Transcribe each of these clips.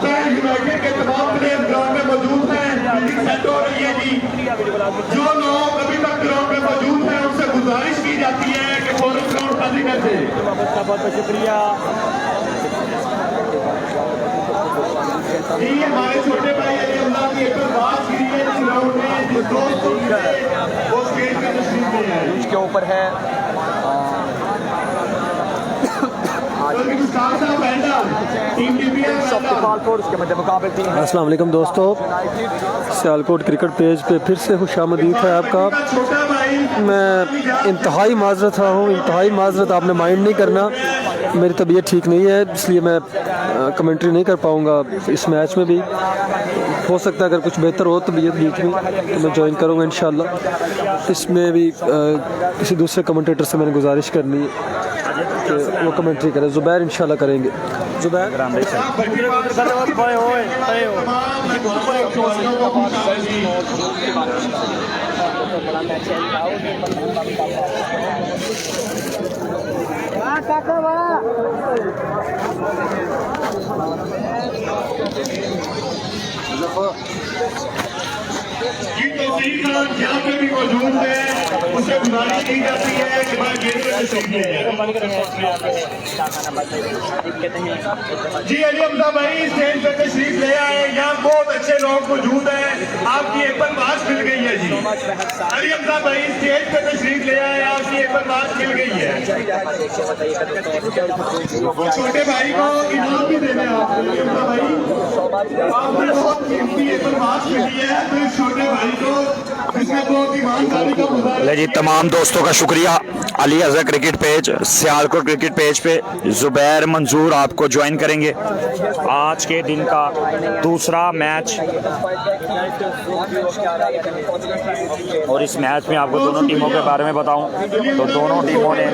Hussain United के तमाम player ground में मौजूद हैं। सेट हो रही है जी। जो लोग अभी तक ग्राउंड में मौजूद हैं उनसे गुजारिश की जाती है कि फौरन ग्राउंड खाली कर दें। बहुत शुक्रिया जी। हमारे छोटे भाई अली अल्लाह की एक बात की है ग्राउंड में जिस दोस्त वो स्टेज पे तशरीफ ले आए उसके ऊपर है। अस्सलाम वालेकुम दोस्तों, सियालकोट क्रिकेट पेज पे फिर से खुशामदीद है आपका। मैं इंतहाई माजरत रहा हूँ, इंतहाई माजरत, आपने माइंड नहीं करना। मेरी तबीयत ठीक नहीं है इसलिए मैं कमेंट्री नहीं कर पाऊँगा इस मैच में भी। हो सकता है अगर कुछ बेहतर हो तबीयत बीच में तो मैं ज्वाइन करूँगा इंशाल्लाह। इसमें भी किसी दूसरे कमेंटेटर से मैंने गुजारिश करनी है कि वो कमेंट्री करें। ज़ुबैर इंशाल्लाह करेंगे। ज़ुबैर यहाँ पे भी मौजूद है, उससे गुजारिश की जाती है कि भाई गेट पे तशरीफ ले आए। जी अली हमजा भाई स्टेज पे तशरीफ ले आए। यहाँ बहुत अच्छे लोग मौजूद हैं, आपकी एक बार बात मिल गई है जी। अली हमजा भाई स्टेज पे तशरीफ ले आए, आपकी एक बार बात मिल गई है। छोटे भाई को इनाम भी देने आप अली हमजा भाई, आपने बहुत कीमती एक बार बात मिली है तो इस छोटे भाई को इसमें बहुत ईमानदारी का मुजाहिरा। जी तमाम दोस्तों का शुक्रिया। Ali Azhar cricket page, Sialkot cricket page पे ज़ुबैर मंजूर आपको ज्वाइन करेंगे। आज के दिन का दूसरा मैच, और इस मैच में आपको दोनों टीमों के बारे में बताऊं तो दोनों टीमों ने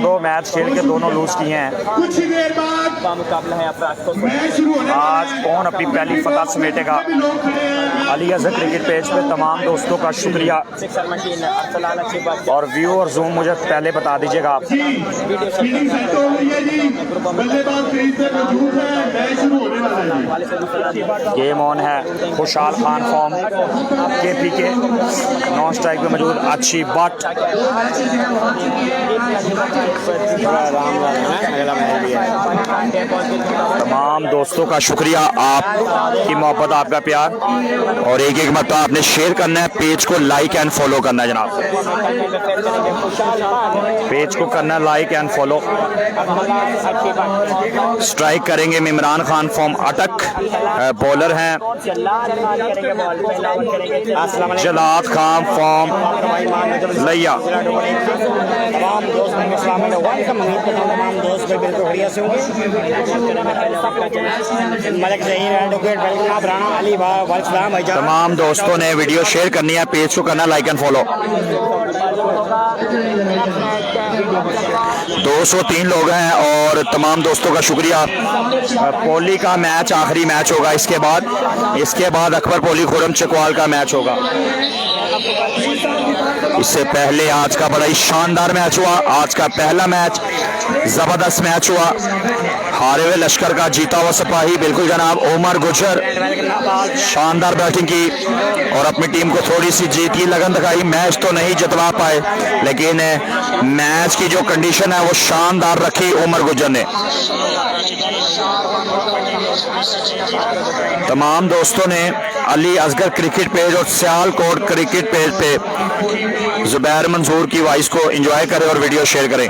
दो मैच खेल के दोनों लूज किए हैं। आज कौन अपनी पहली फतह समेटेगा? अली अजहर क्रिकेट पेज पे तमाम दोस्तों का शुक्रिया। और व्यू और जूम मुझे पहले बता दीजिएगा आप। गेम ऑन है। खुशहाल खान फॉर्म के नॉन स्ट्राइक पे मौजूद। अच्छी बट तमाम दोस्तों का शुक्रिया, आपकी मोहब्बत, आपका प्यार, और एक एक मरतबा आपने शेयर करना है। पेज को लाइक एंड फॉलो करना है जनाब, पेज को करना है लाइक एंड फॉलो। स्ट्राइक करेंगे इमरान खान फॉर्म अटक, बॉलर हैं जलाद खान फॉर्म लैया। तमाम दोस्तों ने वीडियो शेयर करनी है, पेज को करना लाइक एंड फॉलो। 203 लोग हैं और तमाम दोस्तों का शुक्रिया। पोली का मैच आखिरी मैच होगा, इसके बाद अकबर पोली खुरम चकवाल का मैच होगा। इससे पहले आज का बड़ा ही शानदार मैच हुआ। आज का पहला मैच जबरदस्त मैच हुआ। हारे हुए लश्कर का जीता हुआ सिपाही, बिल्कुल जनाब, उमर गुजर शानदार बैटिंग की और अपनी टीम को थोड़ी सी जीत की लगन दिखाई। मैच तो नहीं जितवा पाए लेकिन मैच की जो कंडीशन है वो शानदार रखी उमर गुजर ने। तमाम दोस्तों ने अली असगर क्रिकेट पेज और सियालकोट क्रिकेट पेज पे ज़ुबैर मंजूर की वॉइस को एंजॉय करें और वीडियो शेयर करें।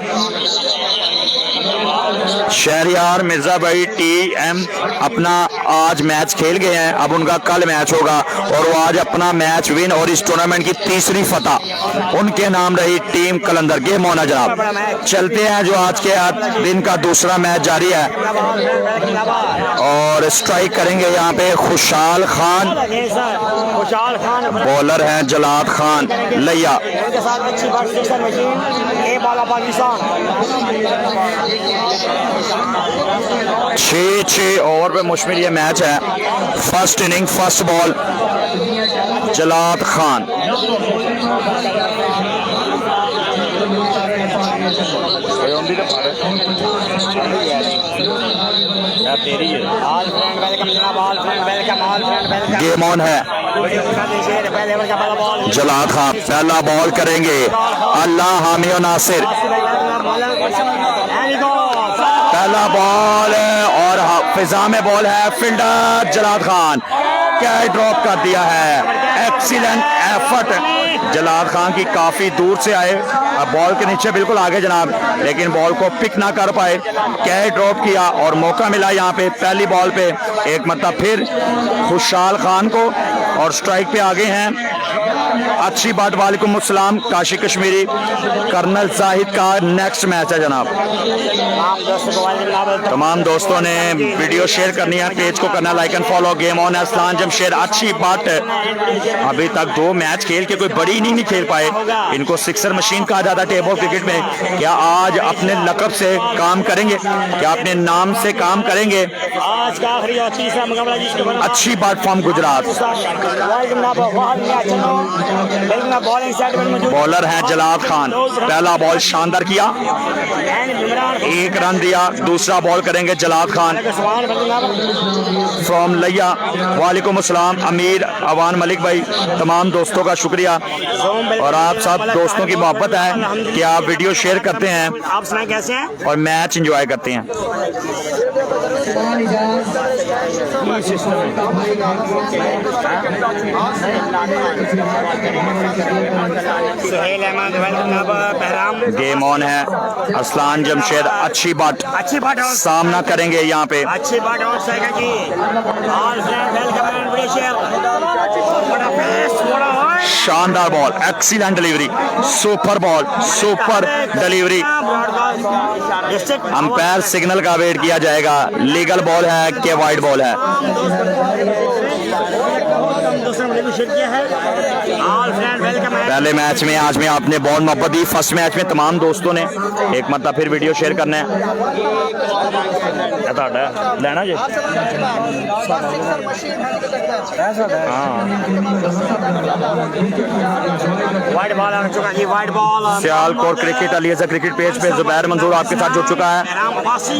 शहरियार मिर्जा भाई टीएम अपना आज मैच खेल गए हैं, अब उनका कल मैच होगा और वो आज अपना मैच विन और इस टूर्नामेंट की तीसरी फतह उनके नाम रही टीम कलंदर। गेम होना जनाब, चलते हैं जो आज के दिन का दूसरा मैच जारी है और स्ट्राइक करेंगे यहाँ पे खुशहाल खान, बॉलर हैं जलाद खान लैया। 6 ओवर पे मुश्मिल ये मैच है। First inning first ball Jalad Khan. Game on है। जलाद खान पहला बॉल करेंगे, अल्लाह हामी और नासिर पहला बॉल और फिजा में बॉल है। फील्डर जलाद खान कैच ड्रॉप कर दिया है। एक्सीलेंट एफर्ट जलाद खान की, काफी दूर से आए, अब बॉल के नीचे बिल्कुल आगे जनाब, लेकिन बॉल को पिक ना कर पाए, कैच ड्रॉप किया और मौका मिला यहाँ पे पहली बॉल पे एक मतलब फिर खुशहाल खान को, और स्ट्राइक पे आगे हैं। अच्छी बात, वालेकुम अस्सलाम काशी कश्मीरी। कर्नल जाहिद का नेक्स्ट मैच है जनाब। तमाम दोस्तों ने वीडियो शेयर करनी है, पेज को करना like and follow. Game on है। असलान जमशेद अच्छी बात, अभी तक 2 मैच खेल के कोई बड़ी इनिंग नहीं खेल पाए, इनको सिक्सर मशीन कहा जाता है टेबल क्रिकेट में। क्या आज अपने लकब से काम करेंगे, क्या अपने नाम से काम करेंगे? अच्छी बात फॉर्म गुजरात। बॉलर है जलाद खान, पहला बॉल शानदार किया, 1 रन दिया। दूसरा बॉल करेंगे जलाद खान फ्रॉम लिया। वालेकुम अस्सलाम अमीर अवान मलिक भाई, तमाम दोस्तों का शुक्रिया, और आप सब दोस्तों की मोहब्बत है कि आप वीडियो शेयर करते हैं, आप सुनाए कैसे हैं और मैच एंजॉय करते हैं। सुहेल अहमद गेम ऑन है। असलान जमशेद अच्छी बात सामना करेंगे यहाँ पे। अच्छी बात और जी शानदार ball, excellent delivery, super ball, super delivery. Umpire signal का वेट किया जाएगा, लीगल बॉल है कि वाइड बॉल है। पहले मैच में आज में आपने बहुत मोहब्बत दी, फर्स्ट मैच में तमाम दोस्तों ने एक मतलब फिर वीडियो शेयर करना है। लेना जी वाइड बॉल आ चुका है, wide ball. Sialkot cricket Aliza cricket page पे जुबैर मंजूर आपके साथ जुड़ चुका है।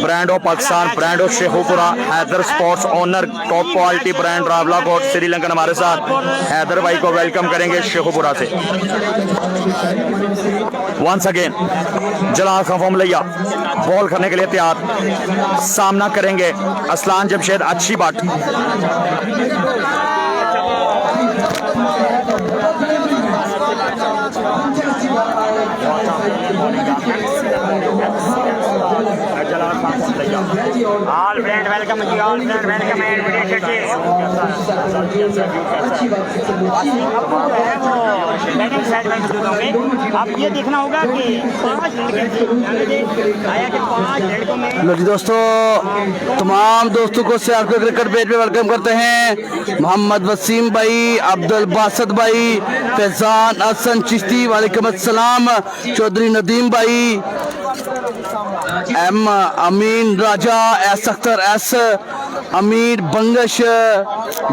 Brand of Pakistan, brand of Sheikhupura, Haider sports owner, top quality brand Rawalakot Sri Lankan हमारे साथ। हैदर भाई को वेलकम करेंगे शेखुपुरा से। Once again Jalal Khan form लिया, बॉल करने के लिए तैयार, सामना करेंगे असलान जमशेद। अच्छी बात, ऑल फ्रेंड वेलकम जी, ऑल फ्रेंड वेलकम आप ये देखना होगा कि 5 लड़कों में। लो जी दोस्तों, तमाम दोस्तों को सियालकोट क्रिकेट पेज पे वेलकम करते हैं। मोहम्मद वसीम भाई, अब्दुल बासत भाई, फैजान हसन चिश्ती, वालेकुम अस्सलाम। चौधरी नदीम भाई, एम अमीन राजा, एस अख्तर एस, अमीर बंगश,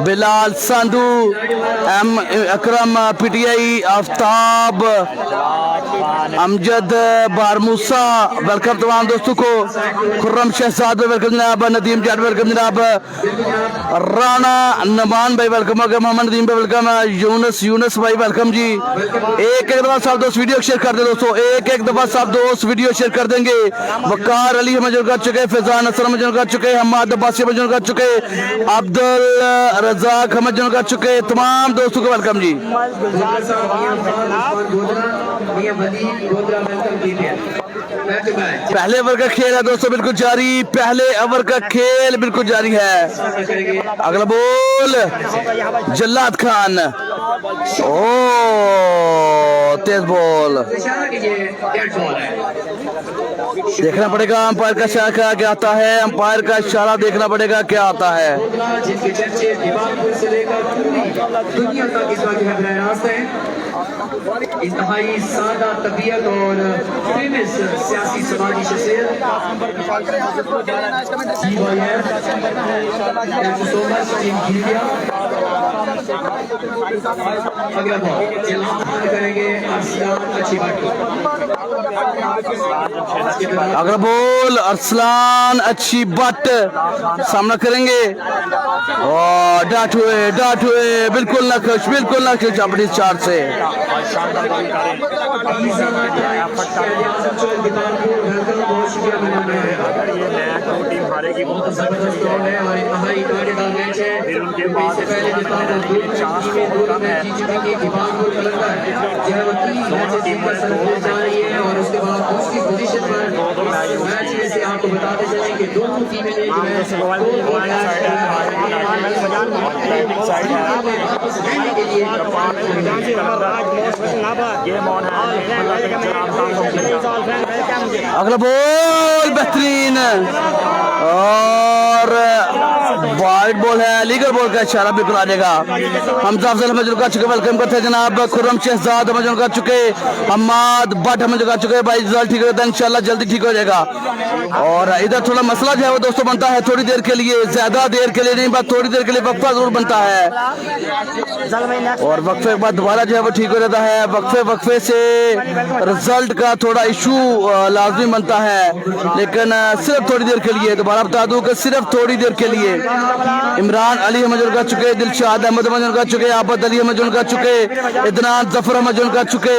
बिलाल संधू, एम अकरम पीटीआई, आफ्ताब, अमजद बारमूसा, वेलकम तमाम दोस्तों को। खुर्रम शहजाद वेलकम जनाब, नदीम जाट वेलकम जनाब, राना नमान भाई वेलकम, मोहम्मद नदीम भाई वेलकम, यूनस भाई वेलकम जी। एक दफा सब दोस्त वीडियो शेयर कर दे दोस्तों, एक दफा सब दोस्त वीडियो शेयर कर देंगे। वकार अली हम कर चुके, फैजान असर हम कर चुके, हमाद अब्बासी हम कर चुके, अब्दुल रजाक हम कर चुके, तमाम दोस्तों को वेलकम जी। पहले ओवर का खेल है दोस्तों बिल्कुल जारी, पहले ओवर का खेल बिल्कुल जारी है। अगला बॉल जल्लाद खान, ओ तेज बॉल, देखना पड़ेगा अंपायर का इशारा क्या आता है, अंपायर का इशारा देखना पड़ेगा क्या आता है। जिसके चर्चे दीवानपुर से लेकर दुनिया तक इस वक्त है, इंतहाई सादा तबीयत और फेमस सियासी समाजी शख्सियत। अगला बॉल करेंगे अच्छी बात। अगर बोल अरसलान अच्छी बट सामना करेंगे और डाट हुए बिल्कुल ना खुश अपनी चार से। और उसके बाद दूसरी पोजीशन पर मैच में से आपको बताते चले कि दोनों टीमें ने अगला बॉल बेहतरीन और वाइड बॉल है, लीगल बॉल का इशारा बिल्कुल आ जाएगा। हमजा अफजल हमें जुड़ चुके, वेलकम करते हैं जनाब। खुर्रम शहजाद हमें जुड़ चुके, हम्माद भट्ट हमें जुड़ चुके। भाई रिजल्ट ठीक रहता है इंशाल्लाह जल्दी ठीक हो जाएगा। और इधर थोड़ा मसला जो है वो दोस्तों बनता है थोड़ी देर के लिए, ज्यादा देर के लिए नहीं, बस थोड़ी देर के लिए वक्फा जरूर बनता है और वक्फे के बाद दोबारा जो है वो ठीक हो जाता है। वक्फे से रिजल्ट का थोड़ा इशू लाजमी बनता है, लेकिन सिर्फ थोड़ी देर के लिए। दोबारा बता दूं कि सिर्फ थोड़ी देर के लिए। इमरान अली हम जुड़ चुके, दिलशाद अहमद हम जुड़ चुके, आबद अली हम जुड़ चुके, इदनान जफर हम जुड़ चुके,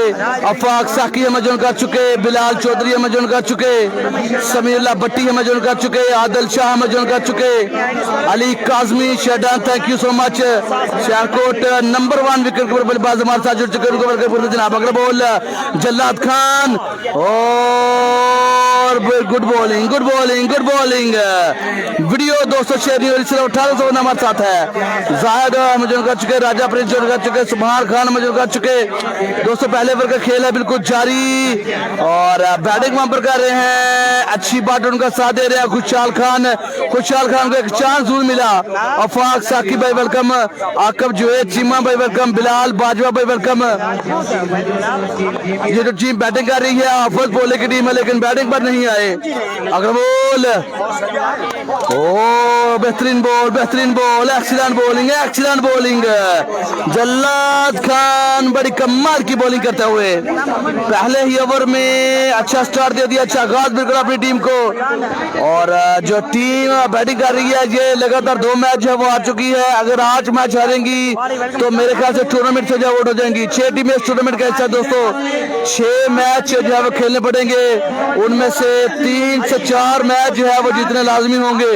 अफाक साकी हम जुड़ चुके, बिलाल चौधरी हम जुड़ चुके, समीरुल्लाह भट्टी हम जुड़ चुके, आदिल शाह हम जुड़ चुके, Ali Kazmi Shedan thank you so much. Sialkot number 1 wicket keeper बल्लेबाज हमारे साथ जुड़ चुके, उनको वेलकम जनाब। अगला बॉल जल्लाद खान और गुड बॉलिंग। वीडियो दोस्तों शेयर नहीं हो रही, सिर्फ 1800 हमारे साथ है। जाहिद मजूर कर चुके, राजा प्रिंस जोड़ कर चुके, सुबहान खान मजूर कर चुके। दोस्तों पहले ओवर का खेल है बिल्कुल जारी और बैटिंग वहां पर कर रहे हैं, अच्छी बात उनका साथ दे रहे हैं खुशहाल खान को एक चांस जरूर मिला। अफाक साकिब भाई वेलकम, आकब जुएद चीमा भाई वेलकम, बिलाल बाजवा भाई वेलकम। ये जो टीम बैटिंग कर रही है हाफिज बोले की टीम है, लेकिन बैटिंग पर नहीं आए। अगर बोल ओ बेहतरीन बॉल, एक्सीलेंट बॉलिंग। जल्लाद खान बड़ी कमाल की बॉलिंग करते हुए पहले ही ओवर में अच्छा स्टार्ट दे दिया, अच्छा आगाज बिल्कुल अपनी टीम को। और जो टीम बैटिंग कर रही है ये लगातार 2 मैच है वो आ चुकी है। अगर आज मैच हारेंगी तो मेरे ख्याल से टूर्नामेंट से जो आउट हो जाएंगी। 6 टीमें इस टूर्नामेंट का हिस्सा है दोस्तों, 6 मैच जो है वो खेलने पड़ेंगे, उनमें से 3 से 4 मैच जो है वो जीतने लाजमी होंगे।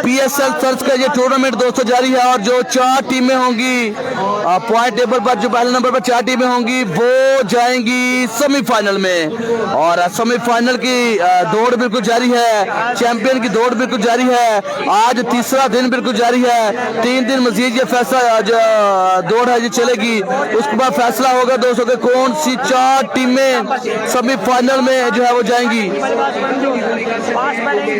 PSL सर्च का ये टूर्नामेंट दोस्तों जारी है और जो 4 टीमें होंगी पॉइंट टेबल पर, जो पहले नंबर पर 4 टीमें होंगी वो जाएंगी सेमीफाइनल में। और सेमीफाइनल की दौड़ बिल्कुल जारी है, चैंपियन की दौड़ बिल्कुल जारी है। आज तीसरा दिन बिल्कुल जारी है, 3 दिन मजीद ये फैसला दौड़ है ये चलेगी, उसके बाद फैसला होगा दोस्तों के कौन सी 4 टीमें सेमीफाइनल में जो है वो जाएंगी।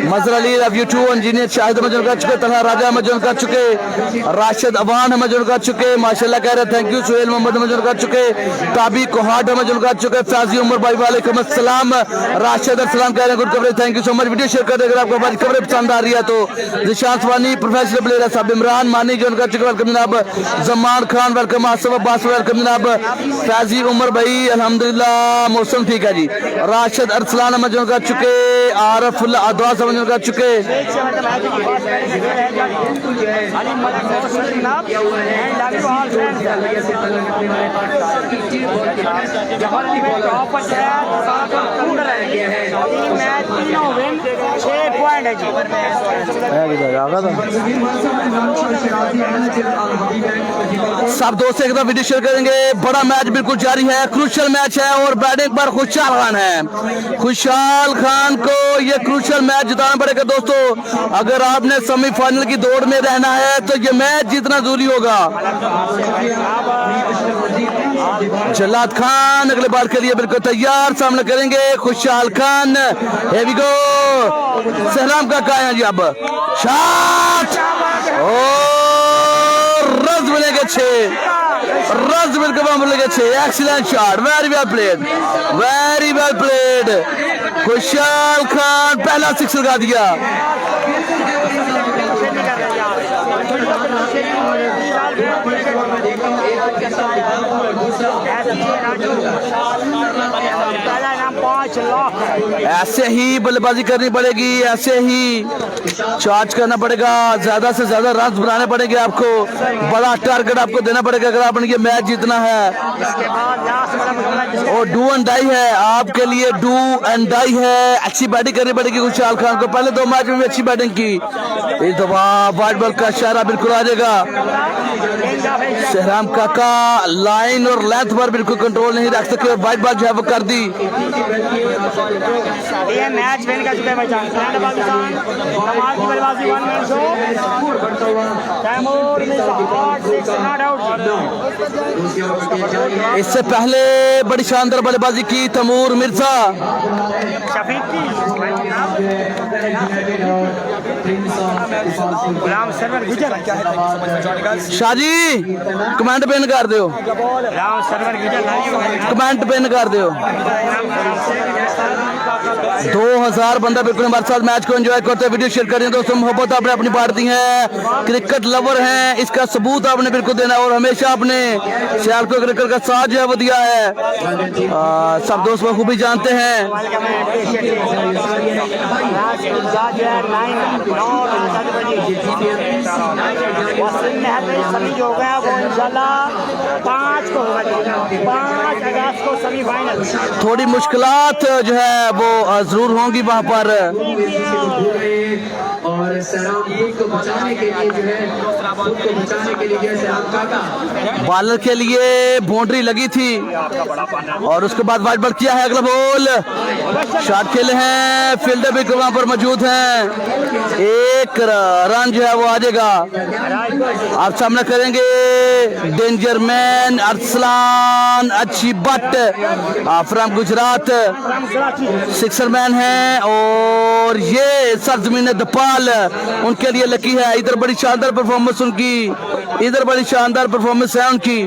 Mazhar Ali love you too, engineer Shahid Mazoor कर चुके, तलहा राजा मजूर कर चुके, राशिद अवान मजूर कर चुके, माशाल्लाह कह रहे थैंक यू। सुहेल मोहम्मद मजूर कर चुके, ताबी कोहाट मजूर कर चुके, फैजी उमर भाई वालेकुम अस्सलाम, राशिद अस्सलाम कह रहे हैं good coverage thank you so much. Video share कर दें अगर आपको हमारी कवरेज पसंद आ रही है तो। निशांत वानी प्रोफेशनल प्लेयर साहब, इमरान मानी जो कर चुके वेलकम जनाब, जमान खान वेलकम, आसिफ अब्बास वेलकम जनाब, फैजी उमर भाई अल्हम्दुलिल्लाह मौसम ठीक है जी, राशिद अरसलान मजूर कर चुके, आरफुल्ला अदवा समझ कर चुके। सब दोस्त एक दफा वीडियो शेयर करेंगे। बड़ा मैच बिल्कुल जारी है, क्रूशियल मैच है और बैटिंग पर खुशहाल खान है। खुशहाल खान को ये क्रूशियल मैच जिताना पड़ेगा दोस्तों। अगर आपने सेमीफाइनल की दौड़ में रहना है तो ये मैच जीतना जरूरी होगा। जल्लाद खान अगले बार के लिए बिल्कुल तैयार, सामना करेंगे खुशहाल खान। Here we go, सहराम का कहा है जी, अब शॉट और रज मिलेंगे 6 रज मिलकर 6। Excellent shot, very well played. खुशहाल खान पहला 6 लगा दिया। देखता हूँ एक और दूसरा पहला इनाम 5 लाख। ऐसे ही बल्लेबाजी करनी पड़ेगी, ऐसे ही चार्ज करना पड़ेगा, ज्यादा से ज्यादा रन बनाने पड़ेंगे आपको, बड़ा टारगेट आपको देना पड़ेगा अगर आपने ये मैच जीतना है। इसके बाद लास्ट वाला मुकाबला जिसका और डू एंड डाई है आपके लिए, डू एंड डाई है। अच्छी बैटिंग करनी पड़ेगी खुशहाल खान को, पहले 2 मैच में भी अच्छी बैटिंग की। इस दफा वाइट बॉल का इशारा बिल्कुल आ जाएगा। सहराम काका लाइन और लेंथ पर बिल्कुल कंट्रोल नहीं रख सके, वाइट बॉल जो है वो कर दी। ये मैच विन कर चुके हैं भाईजान। पाकिस्तान कमाल की बल्लेबाजी 1 man show. Taimur Mirza 8-6 not out. इससे पहले बड़ी शानदार बल्लेबाजी की तैमूर मिर्जा। शफीक की गुलाम सरवर गुजर। शाहजी कमेंट पिन कर दो, गुलाम सरवर गुजर कमेंट पिन कर दो। 2000 बंदा बिल्कुल हमारे साथ मैच को एंजॉय करते हैं, वीडियो शेयर करें दोस्तों। मोहब्बत आपने अपनी बांटती है, क्रिकेट लवर हैं, इसका सबूत आपने बिल्कुल देना है और हमेशा आपने सियालकोट क्रिकेट का साथ जो है वो दिया है। सब दोस्त खूबी जानते हैं। सभी जो हो गया वो इंशाल्लाह 5 को होगा, 5 अगस्त को सेमीफाइनल। थोड़ी मुश्किलात जो है वो जरूर होंगी वहाँ पर, और सहराम खुद को बचाने के लिए जो है, खुद को बचाने के लिए जो है सहराम काका बॉलर के लिए बाउंड्री लगी थी और उसके बाद वाइट बॉल किया है। अगला बॉल शॉट खेले हैं, फील्डर भी वहाँ पर मौजूद हैं। 1 रन जो है वो आ जाएगा। आप सामना करेंगे डेंजर मैन अरसलान अच्छी but from Gujarat, sixer man है और ये सरजमीन दपाल उनके लिए लकी है। इधर बड़ी शानदार परफॉर्मेंस उनकी, इधर बड़ी शानदार परफॉर्मेंस है उनकी।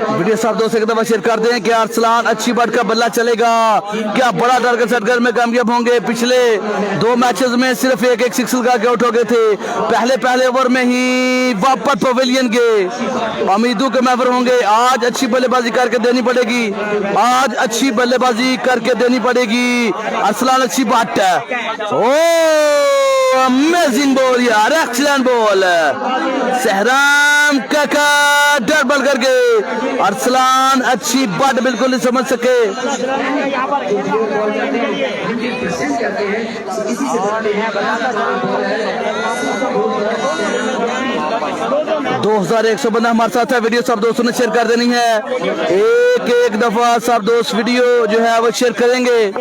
वीडियो साहब दोस्त एक दफा शेयर कर दें कि अरसलान अच्छी बट का बल्ला चलेगा, क्या बड़ा टारगेट सेट कर में कामयाब होंगे। पिछले 2 मैचेस में सिर्फ एक सिक्स का आउट हो गए थे, पहले ओवर में ही वापस पवेलियन गए। उम्मीदों के महवर होंगे, आज अच्छी बल्लेबाजी करके देनी पड़ेगी, आज अच्छी बल्लेबाजी करके देनी पड़ेगी। अरसलान अच्छी बात है, ओ अमेजिंग बॉल यार, एक्सीलेंट बॉल। सहराम काका डर बल करके अरसलान अच्छी बात बिल्कुल नहीं समझ सके। 2100 बंदा हमारे साथ है, वीडियो सब दोस्तों ने शेयर कर देनी है। एक दफा सब दोस्त वीडियो जो है वो शेयर करेंगे।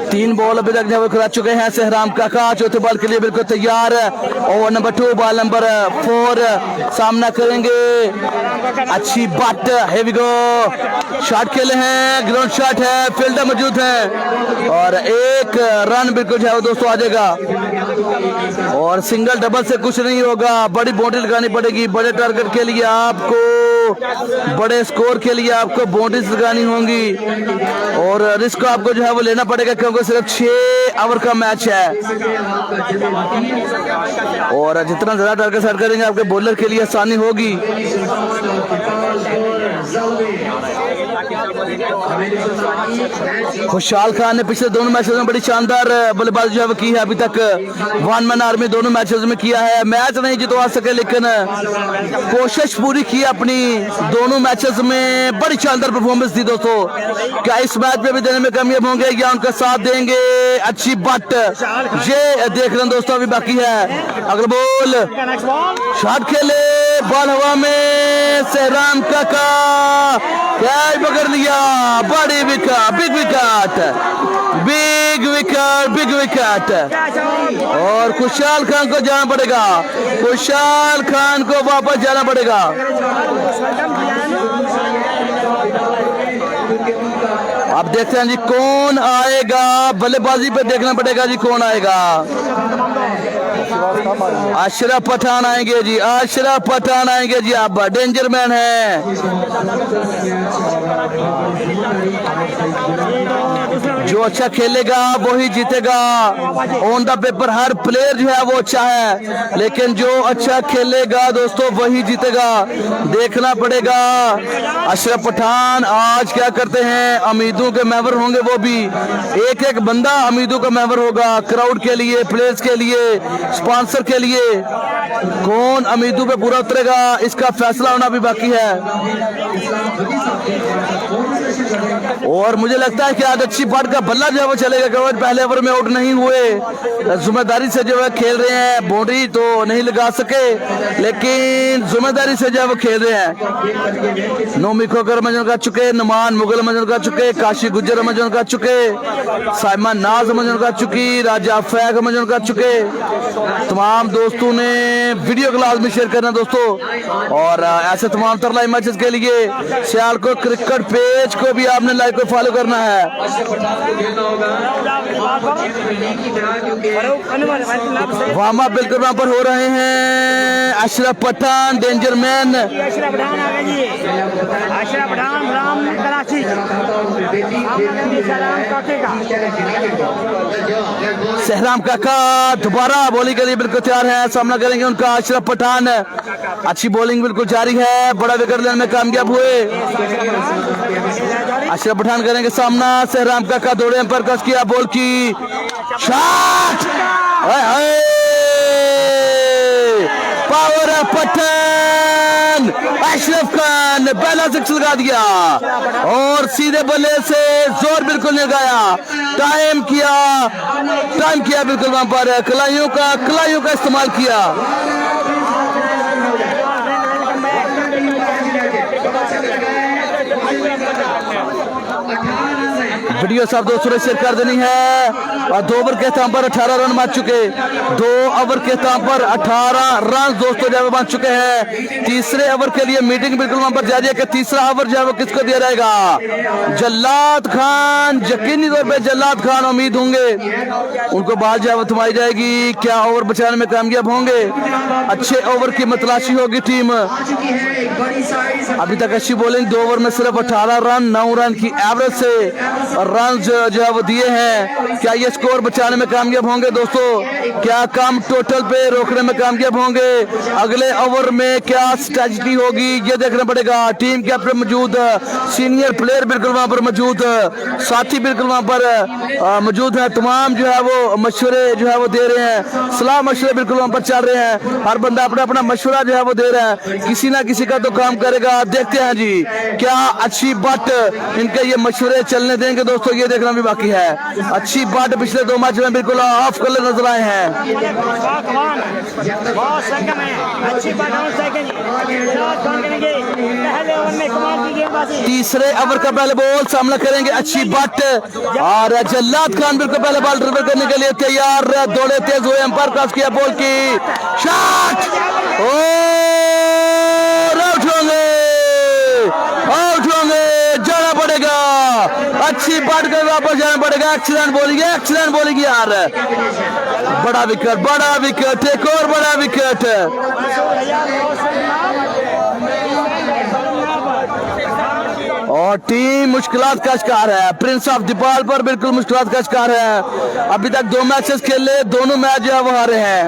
3 बॉल अभी तक जो खिला चुके हैं सहराम काका, चौथे बॉल के लिए बिल्कुल तैयार। ओवर नंबर 2 बॉल नंबर 4 सामना करेंगे। अच्छी बट, हेवी गो शॉट खेले हैं, ग्राउंड शॉट है, फील्डर मौजूद है और 1 रन बिल्कुल जो है वो दोस्तों आ जाएगा। और सिंगल डबल से कुछ नहीं होगा, बड़ी बाउंड्री लगानी पड़ेगी। बड़े टारगेट के लिए आपको, बड़े स्कोर के लिए आपको बाउंड्रीज लगानी होंगी और रिस्क आपको जो है वो लेना पड़ेगा क्योंकि सिर्फ 6 ओवर का मैच है। और जितना ज्यादा टारगेट सेट करेंगे आपके बॉलर के लिए आसानी होगी। खुशहाल खान ने पिछले दोनों मैचेस में बड़ी शानदार बल्लेबाजी जो है की है, अभी तक 1 मैन आर्मी दोनों मैचेस में किया है। मैच नहीं जितवा सके लेकिन कोशिश पूरी की अपनी, दोनों मैचेस में बड़ी शानदार परफॉर्मेंस दी दोस्तों। क्या इस मैच में भी देने में कामयाब होंगे या उनका साथ देंगे? अच्छी बट ये देख रहे हैं दोस्तों, अभी बाकी है। अगला बॉल शॉट खेले, बॉल हवा में, सहराम काका क्या पकड़ लिया, बड़ी wicket, big wicket, big wicket, big wicket. और खुशहाल खान को जाना पड़ेगा, खुशहाल खान को वापस जाना पड़ेगा। अब देखते हैं जी कौन आएगा, बल्लेबाजी पे देखना पड़ेगा जी कौन आएगा। अशरफ पठान आएंगे जी, अशरफ पठान आएंगे जी। अब डेंजर मैन है, जो अच्छा खेलेगा वही जीतेगा। On the paper her player जो है वो अच्छा है, लेकिन जो अच्छा खेलेगा दोस्तों वही जीतेगा। देखना पड़ेगा अशरफ पठान आज क्या करते हैं। उम्मीदों के मेंबर होंगे, वो भी एक एक बंदा उम्मीदों का मेंबर होगा। क्राउड के लिए, प्लेयर्स के लिए, स्पॉन्सर के लिए कौन उम्मीदों पे पूरा उतरेगा, इसका फैसला होना भी बाकी है। और मुझे लगता है कि आज अच्छी बात का बल्ला जो है वो चलेगा, क्योंकि पहले ओवर में आउट नहीं हुए, जिम्मेदारी से जो है खेल रहे हैं। बाउंड्री तो नहीं लगा सके, लेकिन जिम्मेदारी से जो है वो खेल रहे हैं। नोमी खोकर मंजन का चुके, नुमान मुगल मंजन का चुके, काशी गुज्जर मंजन का चुके, साइमा नाज मंजन का चुकी, राजा फैग मंजन का चुके। तमाम दोस्तों ने वीडियो क्लास में शेयर करना दोस्तों, और ऐसे तमाम तर लाइव मैचेस के लिए सियालकोट क्रिकेट पेज को भी आपने लाइक को फॉलो करना है। वार्म अप बिल्कुल वहां पर हो रहे हैं। अशरफ पठान डेंजर मैन, अशरफ पठान आ गए जी, अशरफ पठान राम कराची, सलाम काके का सहराम काका दोबारा बॉलिंग के लिए बिल्कुल तैयार है, सामना करेंगे उनका अशरफ पठान। अच्छी बॉलिंग बिल्कुल जारी है, बड़ा विकेट लेने में कामयाब हुए। अशरफ पठान करेंगे सामना, सहराम काका दौड़े पर कस किया, बॉल की shot, power of Pathan. Ashraf Khan पहला सिक्स लगा दिया और सीधे बल्ले से जोर बिल्कुल नहीं लगाया। टाइम किया बिल्कुल वहां पर कलाइयों का इस्तेमाल किया। वीडियो साहब दोस्तों ने शेयर कर देनी है। और 2 ओवर के स्थान पर 18 रन बन चुके, 2 ओवर के स्थान पर 18 रन दोस्तों जो बन चुके हैं। तीसरे ओवर के लिए मीटिंग बिल्कुल वहां पर जारी है कि तीसरा ओवर जो है वो किसको दिया जाएगा। जल्लाद खान, यकीनी तौर पे जल्लाद खान उम्मीद होंगे, उनको बाल जो है वो थमाई जाएगी। क्या ओवर बचाने में कामयाब होंगे? अच्छे ओवर की मतलाशी होगी टीम। अभी तक अच्छी बॉलिंग, 2 ओवर में सिर्फ 18 रन 9 रन की एवरेज से रन जो है वो दिए हैं। क्या ये स्कोर बचाने में कामयाब होंगे दोस्तों? क्या कम टोटल पे रोकने में कामयाब होंगे? अगले ओवर में क्या स्ट्रेटजी होगी ये देखना पड़ेगा। टीम कैप्टन मौजूद, सीनियर प्लेयर बिल्कुल वहां पर मौजूद, साथी बिल्कुल वहां पर मौजूद है। तमाम जो है वो मशवरे जो है वो दे रहे हैं, सलाह मशवरे बिल्कुल वहां पर चल रहे हैं। हर बंदा अपना अपना मशवरा जो है वो दे रहा है, किसी ना किसी का तो काम करेगा। देखते हैं जी क्या अच्छी बात इनके ये मशवरे चलने देंगे दोस्तों, ये देखना भी बाकी है। अच्छी बात पिछले 2 मैच में बिल्कुल ऑफ कलर नजर आए हैं। तीसरे ओवर का पहले बॉल सामना करेंगे, अच्छी बात। और जल्लाद खान बिल्कुल पहले बॉल ड्रिबल करने के लिए तैयार, दौड़े तेज हुए, एम्पायर क्रॉस किया, बॉल की शॉट, आउट होंगे, जाना पड़ेगा। अच्छी बात कर वापस जाना पड़ेगा। एक्सीलेंट बॉलिंग यार, बड़ा विकेट, एक और बड़ा विकेट। और टीम मुश्किलात का शिकार है, प्रिंस ऑफ दीपाल पर बिल्कुल मुश्किलात का शिकार है। अभी तक 2 मैचेस खेले, दोनों मैच जो है वो हारे हैं,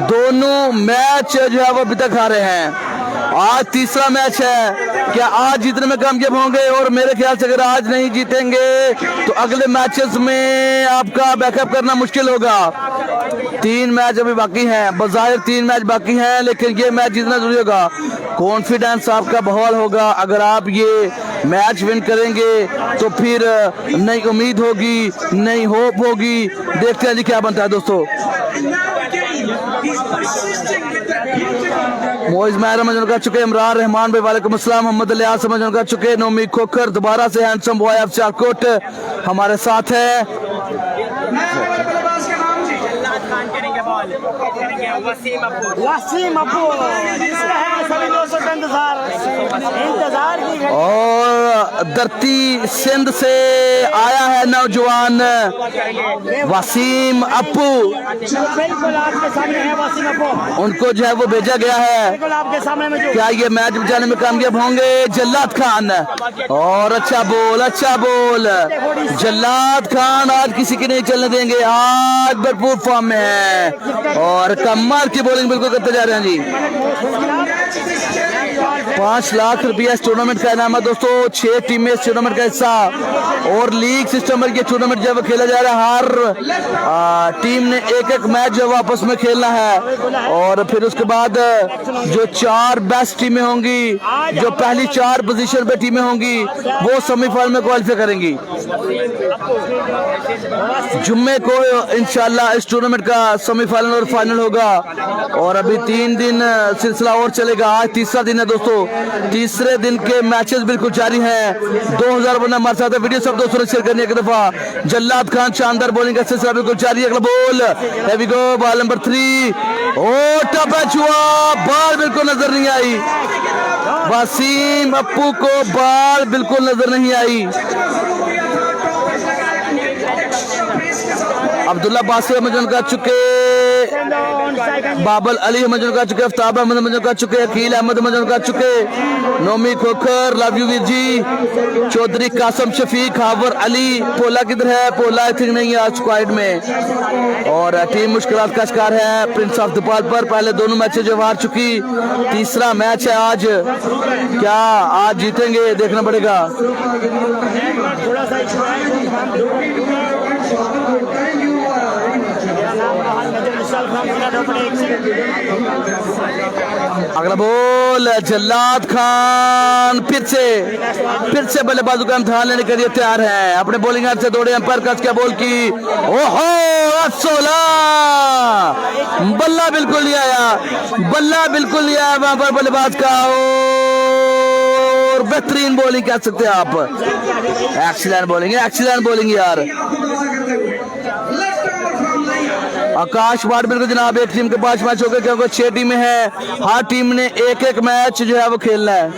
दोनों मैच जो है वो अभी तक हारे हैं। आज तीसरा मैच है, क्या आज जीतने में कामयाब होंगे? और मेरे ख्याल से अगर आज नहीं जीतेंगे तो अगले मैचेस में आपका बैकअप करना मुश्किल होगा। 3 मैच अभी बाकी हैं, बज़ाहिर 3 मैच बाकी हैं, लेकिन ये मैच जीतना जरूरी होगा। कॉन्फिडेंस आपका बहाल होगा। अगर आप ये मैच विन करेंगे तो फिर नई उम्मीद होगी, नई होप होगी। देखते हैं जी क्या बनता है दोस्तों। मोइज महर मजन कर चुके, इमरान रहमान भाई वालेकुम अस्सलाम, मोहम्मद लियास मजन कर चुके, नोमी खोखर दोबारा से हैंडसम बॉय ऑफ सियालकोट हमारे साथ है। वसीम अब्बू सभी दोस्तों का इंतजार। इंतजार की और धरती सिंध से आया है नौजवान वसीम अप्पू, बिल्कुल आपके सामने है वसीम अप्पू, उनको जो है वो भेजा गया है। बिल्कुल आपके सामने में क्या ये मैच बचाने में कामयाब होंगे? जल्लाद खान, और अच्छा बोल जल्लाद खान आज किसी की नहीं चलने देंगे, आज भरपूर फॉर्म में है और कमाल की बॉलिंग बिल्कुल करते जा रहे हैं जी। 5 लाख रुपया इस टूर्नामेंट का इनाम है दोस्तों। 6 टीमें इस टूर्नामेंट का हिस्सा और लीग सिस्टम में ये टूर्नामेंट जब खेला जा रहा है, हर टीम ने एक मैच जो आपस में खेलना है और फिर उसके बाद जो 4 बेस्ट टीमें होंगी, जो पहली 4 पोजीशन पे टीमें होंगी, वो सेमीफाइनल में क्वालिफाई करेंगी। जुम्मे को इंशाल्लाह इस टूर्नामेंट का सेमीफाइनल और फाइनल होगा और अभी 3 दिन सिलसिला और चलेगा। आज तीसरा दिन है दोस्तों, तीसरे दिन के मैचेस बिल्कुल जारी हैं। 2000 बंदा हमारे साथ है, वीडियो सब दोस्तों ने शेयर करने एक दफा। जल्लाद खान शानदार बॉलिंग का सिलसिला बिल्कुल जारी है। अगला ball, here we go, ball number 3, oh टप मैच हुआ, बॉल बिल्कुल नजर नहीं आई। वसीम अप्पू को बॉल बिल्कुल नजर नहीं आई। अब्दुल्ला बासिर हमजन का चुके, बाबल अली हमजन का चुके, अफ्ताब अहमद हमजन का चुके, अकील अहमद हमजन का चुके, नोमी खोखर, लव यू वीर जी, चौधरी कासम शफीक, हावर अली। पोला किधर है? पोला आई थिंक नहीं है आज स्क्वाड में और टीम मुश्किलात का शिकार है प्रिंस ऑफ दुपाल पर। पहले दोनों मैचें जो हार चुकी, तीसरा मैच है आज, क्या आज जीतेंगे देखना पड़ेगा। अगला बॉल, जल्लाद खान फिर से बल्लेबाजों का इम्तिहान लेने के लिए तैयार है। अपने बॉलिंग हाथ से दौड़े, अंपायर कस के बॉल की, ओहो 16, बल्ला बिल्कुल नहीं आया वहां पर बल्लेबाज का और बेहतरीन बॉलिंग कह सकते हैं आप। एक्सीलेंट बॉलिंग यार। आकाश वार्ड बिल्कुल जनाब, एक टीम के 5 मैच हो गए क्योंकि 6 टीमें हैं, हर टीम ने एक मैच जो है वो खेलना है।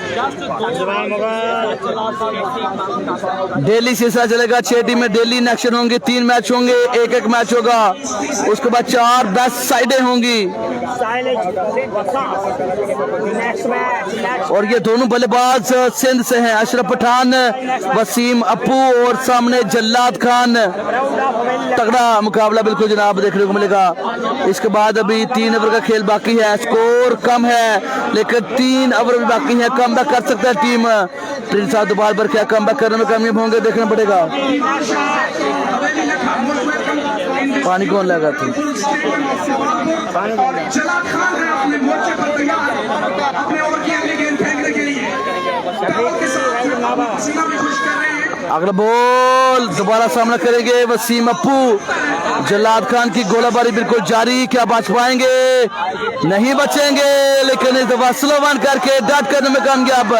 डेली सिलसिला चलेगा, 6 टीमें डेली इन एक्शन होंगी, 3 मैच होंगे, एक मैच होगा, उसके बाद 4 बेस्ट साइडें होंगी और ये दोनों बल्लेबाज सिंध से हैं, अशरफ पठान, वसीम अप्पू और सामने जल्लाद खान। तगड़ा मुकाबला बिल्कुल जनाब देखने को मिलेगा। इसके बाद अभी 3 ओवर का खेल बाकी है, स्कोर कम है लेकिन 3 ओवर भी बाकी है, कम बैक कर सकता है टीम। प्रिंस ऑफ दुपाल पर क्या कम बैक करने में कामयाब होंगे देखना पड़ेगा। पानी कौन लगा था? अगला बॉल दोबारा सामना करेंगे वसीम अप्पू। जल्लाद खान की गोलाबारी बिल्कुल जारी, क्या बच पाएंगे? नहीं बचेंगे, लेकिन इस दफा स्लो वन करके डट करने में कामयाब।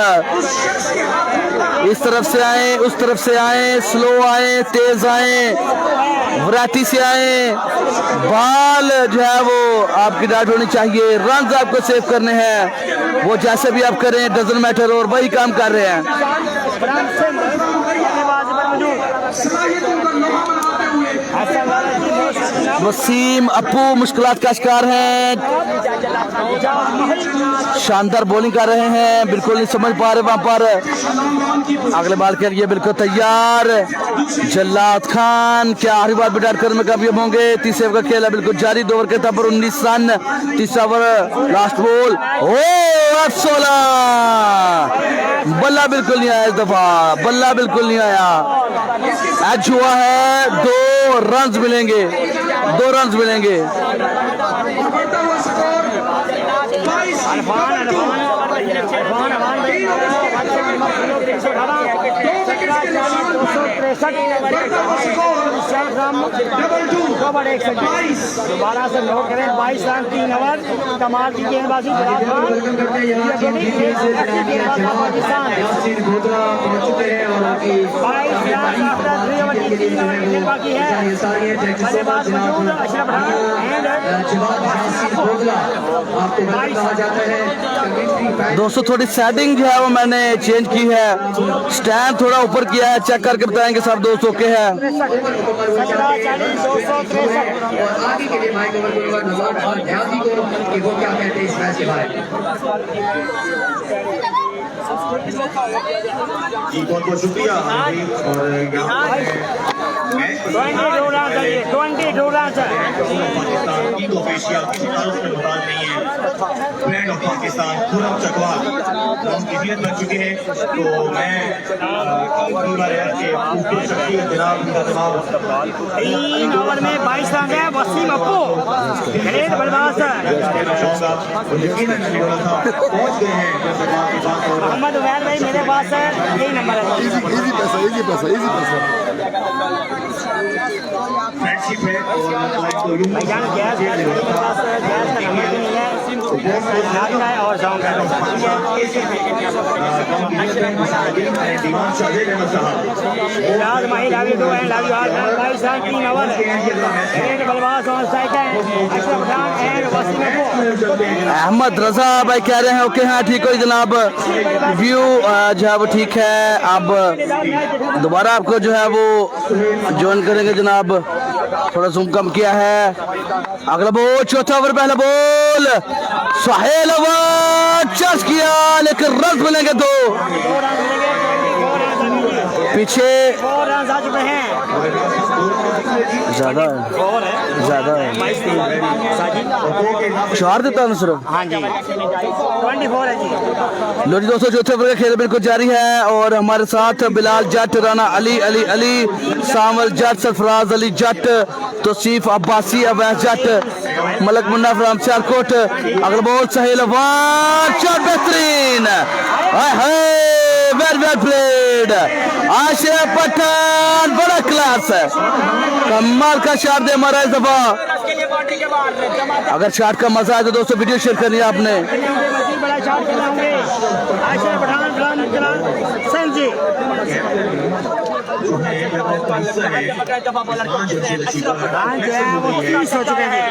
इस तरफ से आए, उस तरफ से आए, स्लो आए, तेज आए, वैरायटी से आए, बॉल जो है वो आपकी डाट होनी चाहिए, रन आपको सेव करने हैं, वो जैसे भी आप करें डजंट मैटर और वही काम कर रहे हैं। वसीम अप्पू मुश्किलात का शिकार हैं, शानदार बॉलिंग कर रहे हैं, बिल्कुल नहीं समझ पा रहे वहां पर। अगले बॉल के लिए बिल्कुल तैयार जल्लाद खान, क्या आखिरी बार बैट करने में कामयाब होंगे? तीसरे ओवर का खेल है बिल्कुल जारी, 2 ओवर के तब पर 19 रन, तीसरा ओवर लास्ट बॉल, ओ 16, बल्ला बिल्कुल नहीं आया इस दफा, बल्ला बिल्कुल नहीं आया। एज हुआ है, 2 रन मिलेंगे, 2 रन मिलेंगे। दोबारा से नोट करें 22 रन 3 ओवर कमाल की गेंदबाजी पाकिस्तान 22 रन बाकी है बल्लेबाज मौजूद अशरफ खान दोस्तों थोड़ी सेटिंग जो है वो मैंने चेंज की है, स्टैंड थोड़ा ऊपर किया है, चेक करके बताएंगे सब दोस्त ओके है। और आगे के लिए माइक ओवर करूंगा नवाब खान न्याजी को कि वो क्या कहते हैं इस मैच के बारे में। जी बहुत बहुत शुक्रिया और यहाँ पे 22 रन चाहिए 22 रन पाकिस्तान की तो ऑफिशियल किसी तारुफ में मुताल नहीं है। ब्रांड ऑफ पाकिस्तान खुर्रम चकवाल हम किफियत बन चुके हैं। तो मैं जनाब इनका तमाम 3 ओवर में 22 रन है वसीम अप्पू ग्रेट बल्लेबाज कहना चाहूँगा और यकीनन मैंने बोला था पहुँच गए हैं जब जवाब की बात हो रहा है। मोहम्मद उमैर भाई मेरे पास है यही नंबर है फ्रेंडशिप है और तो यूं भाईजान गैस मेरे पास गैस का नंबर भी नहीं है नाज का है और जाऊँ का दीवान शाहजेब अहमद साहब इलाज माही लावी 2 एंड लावी 22 रन 3 ओवर ग्रेट बल्लेबाज ऑन स्ट्राइक है अशरफ खान एंड वसीम अप्पू अहमद रजा भाई कह रहे हैं ओके हाँ ठीक हो जनाब, व्यू जो है वो ठीक है। अब दोबारा आपको जो है वो ज्वाइन करेंगे जनाब, थोड़ा जूम कम किया है। अगला बॉल चौथा ओवर पहला बॉल सुहेल चर्च किया लेकिन रन मिलेंगे 2 पीछे 4 रन आ चुके हैं ज्यादा है 4 देता हूँ सिर्फ। हाँ जी 24 है जी। लो जी दोस्तों चौथे ओवर का खेल बिल्कुल जारी है और हमारे साथ बिलाल जट, राना अली सामल जट, सरफराज अली जट, तौसीफ अब्बासी, अवैस जट, मलक मुन्ना फ्राम सियालकोट। अगला बॉल सहेल शॉट बेहतरीन वेल प्लेड आशिया पठान बड़ा क्लास है, कमाल का शॉट दे हमारा इस दफा। अगर शॉट का मजा आए तो दोस्तों वीडियो शेयर करनी है आपने। बड़ा शॉट खेला होंगे आशिया पठान संजी जो है वो हिस्सा है रन जो है वो 30 हो चुके हैं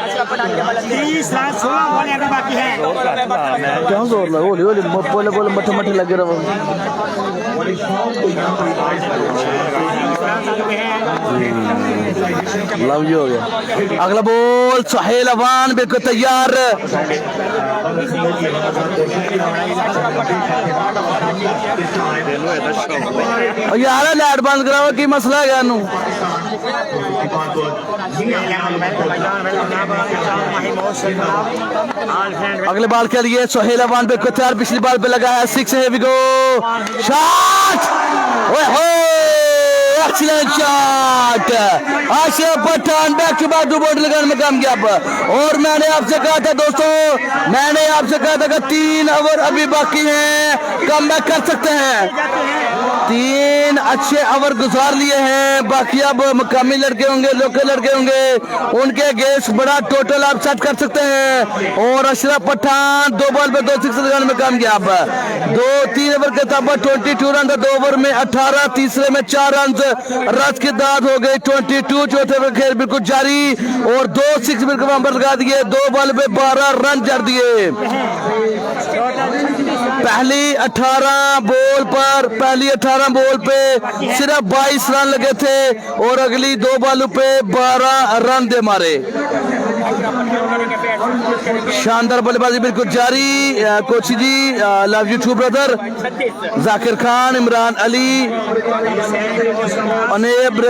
30 रन 16 बॉल अभी बाकी है क्या जोर लगा होली बोले मठे लगे रहो। लव यू हो गया। अगला बॉल सुहेल अवान बिल्कुल तैयार यार लाइट बंद कराओ की मसला है यानू। अगले बॉल के लिए सुहेल अवान बिल्कुल तैयार, पिछली बॉल पे लगा है 6 है विगो shot excellent shot Ashiya Pathan back to back 2 ball लगाने में कामयाब। और मैंने आपसे कहा था दोस्तों, मैंने आपसे कहा था कि 3 ओवर अभी बाकी हैं, कम बैक कर सकते हैं। 3 अच्छे ओवर गुजार लिए हैं, बाकी अब मकामी लड़के होंगे, लोकल लड़के होंगे, उनके अगेंस्ट बड़ा टोटल आप सेट कर सकते हैं। और अशरफ पठान 2 बॉल पे 2 सिक्स लगाने में कामयाब। 2-3 ओवर के तब 22 रन, 2 ओवर में 18, तीसरे में 4 रन रस की दाद हो गई 22। चौथे ओवर खेल बिल्कुल जारी और 2 सिक्स बिल्कुल वहां पर लगा दिए, 2 बॉल पे 12 रन जड़ दिए। पहली 18 बॉल पे सिर्फ 22 रन लगे थे और अगली 2 बॉलों पे 12 रन दे मारे। शानदार बल्लेबाजी बिल्कुल जारी। Kochi ji love you too brother. Zakir Khan, Imran Ali, Aneeb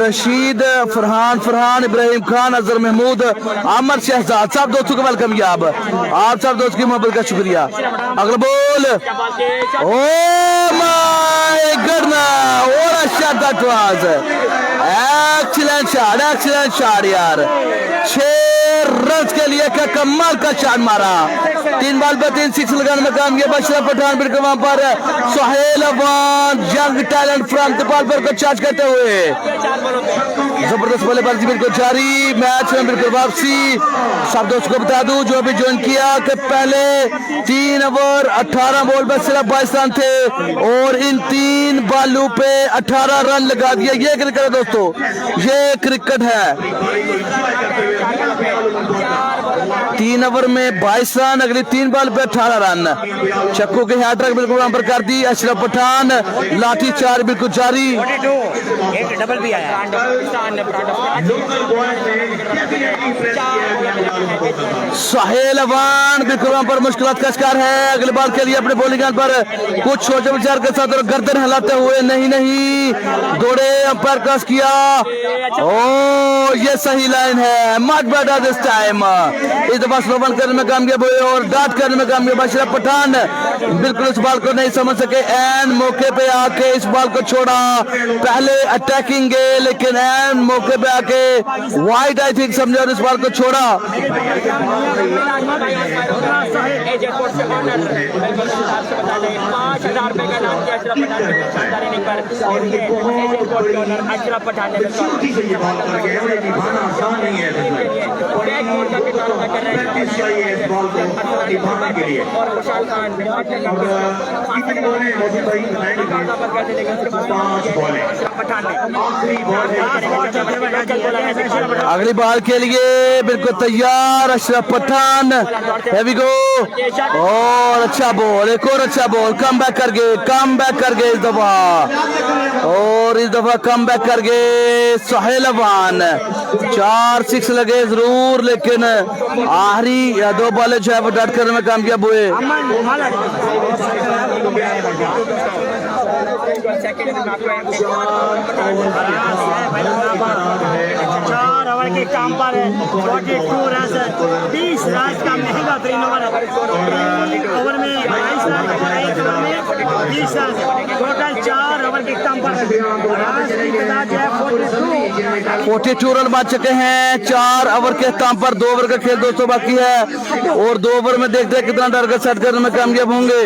Rashid, Farhan, Ibrahim Khan, Azhar Mahmood, Aamir Shahzad, सब दोस्तों को वेलकम किया। आप सब दोस्तों की मोहब्बत का शुक्रिया। अगला ball oh my very good man. What a shot that was. Excellent shot यार. 6 रन के लिए क्या कमाल का शॉट मारा. 3 बॉल पे 3 6 लगाने में कामयाब अशरफ पठान. बिल्कुल वहां पर Suhail Afghan young talent from Dipalpur को चार्ज करते हुए जबरदस्त बल्लेबाजी बिल्कुल जारी. मैच में बिल्कुल वापसी. सब दोस्तों को बता दूं जो अभी ज्वाइन किया कि पहले 3 ओवर 18 बॉल पर सिर्फ 22 रन थे और इन 3 बॉलों पे 18 रन लगा दिए. ये क्रिकेट है दोस्तों, ये क्रिकेट है. 3 ओवर में 22 रन, अगली 3 बॉल पे 18 रन. चक्कू के हैट्रिक बिल्कुल वहां पर कर दी अशरफ पठान. लाठी चार बिल्कुल जारी. एक डबल भी आया. सुहेल अफगान बिल्कुल वहां पर मुश्किलात का शिकार है. अगले बॉल के लिए अपने बॉलिंग पर कुछ सोच विचार के साथ और गर्दन हिलाते हुए नहीं दौड़े. अंपायर क्रॉस किया. ओ ये सही लाइन है. Much better this time. इस दफा स्लो बॉल करने में कामयाब हुए और डाट करने में कामयाब अशरफ पठान. बिल्कुल इस बॉल को नहीं समझ सके. एन मौके पे आके इस बॉल को छोड़ा. पहले अटैकिंग गए लेकिन एन मौके पे आके वाइड आई थिंक समझे और इस बॉल को छोड़ा. अगली बॉल के लिए बिल्कुल तैयार Ashraf Pathan. Here we go. और अच्छा बॉल, एक और अच्छा बॉल. कम बैक कर गए इस दफा. और इस दफा कम बैक कर गए सुहेल अफगान. 4 6 लगे जरूर लेकिन आखिरी 2 बॉलें जो है वो डट करने में कामयाब हुए. चार ओवर के काम पर 42 रन 20 रन का महंगा 3 ओवर में 22 रन 1 ओवर में 20 रन टोटल 4 ओवर के काम पर 42 रन बच चुके हैं. 4 ओवर के काम पर 2 ओवर का खेल दोस्तों बाकी है और 2 ओवर में देखते हैं कितना टारगेट सेट करने में कामयाब होंगे.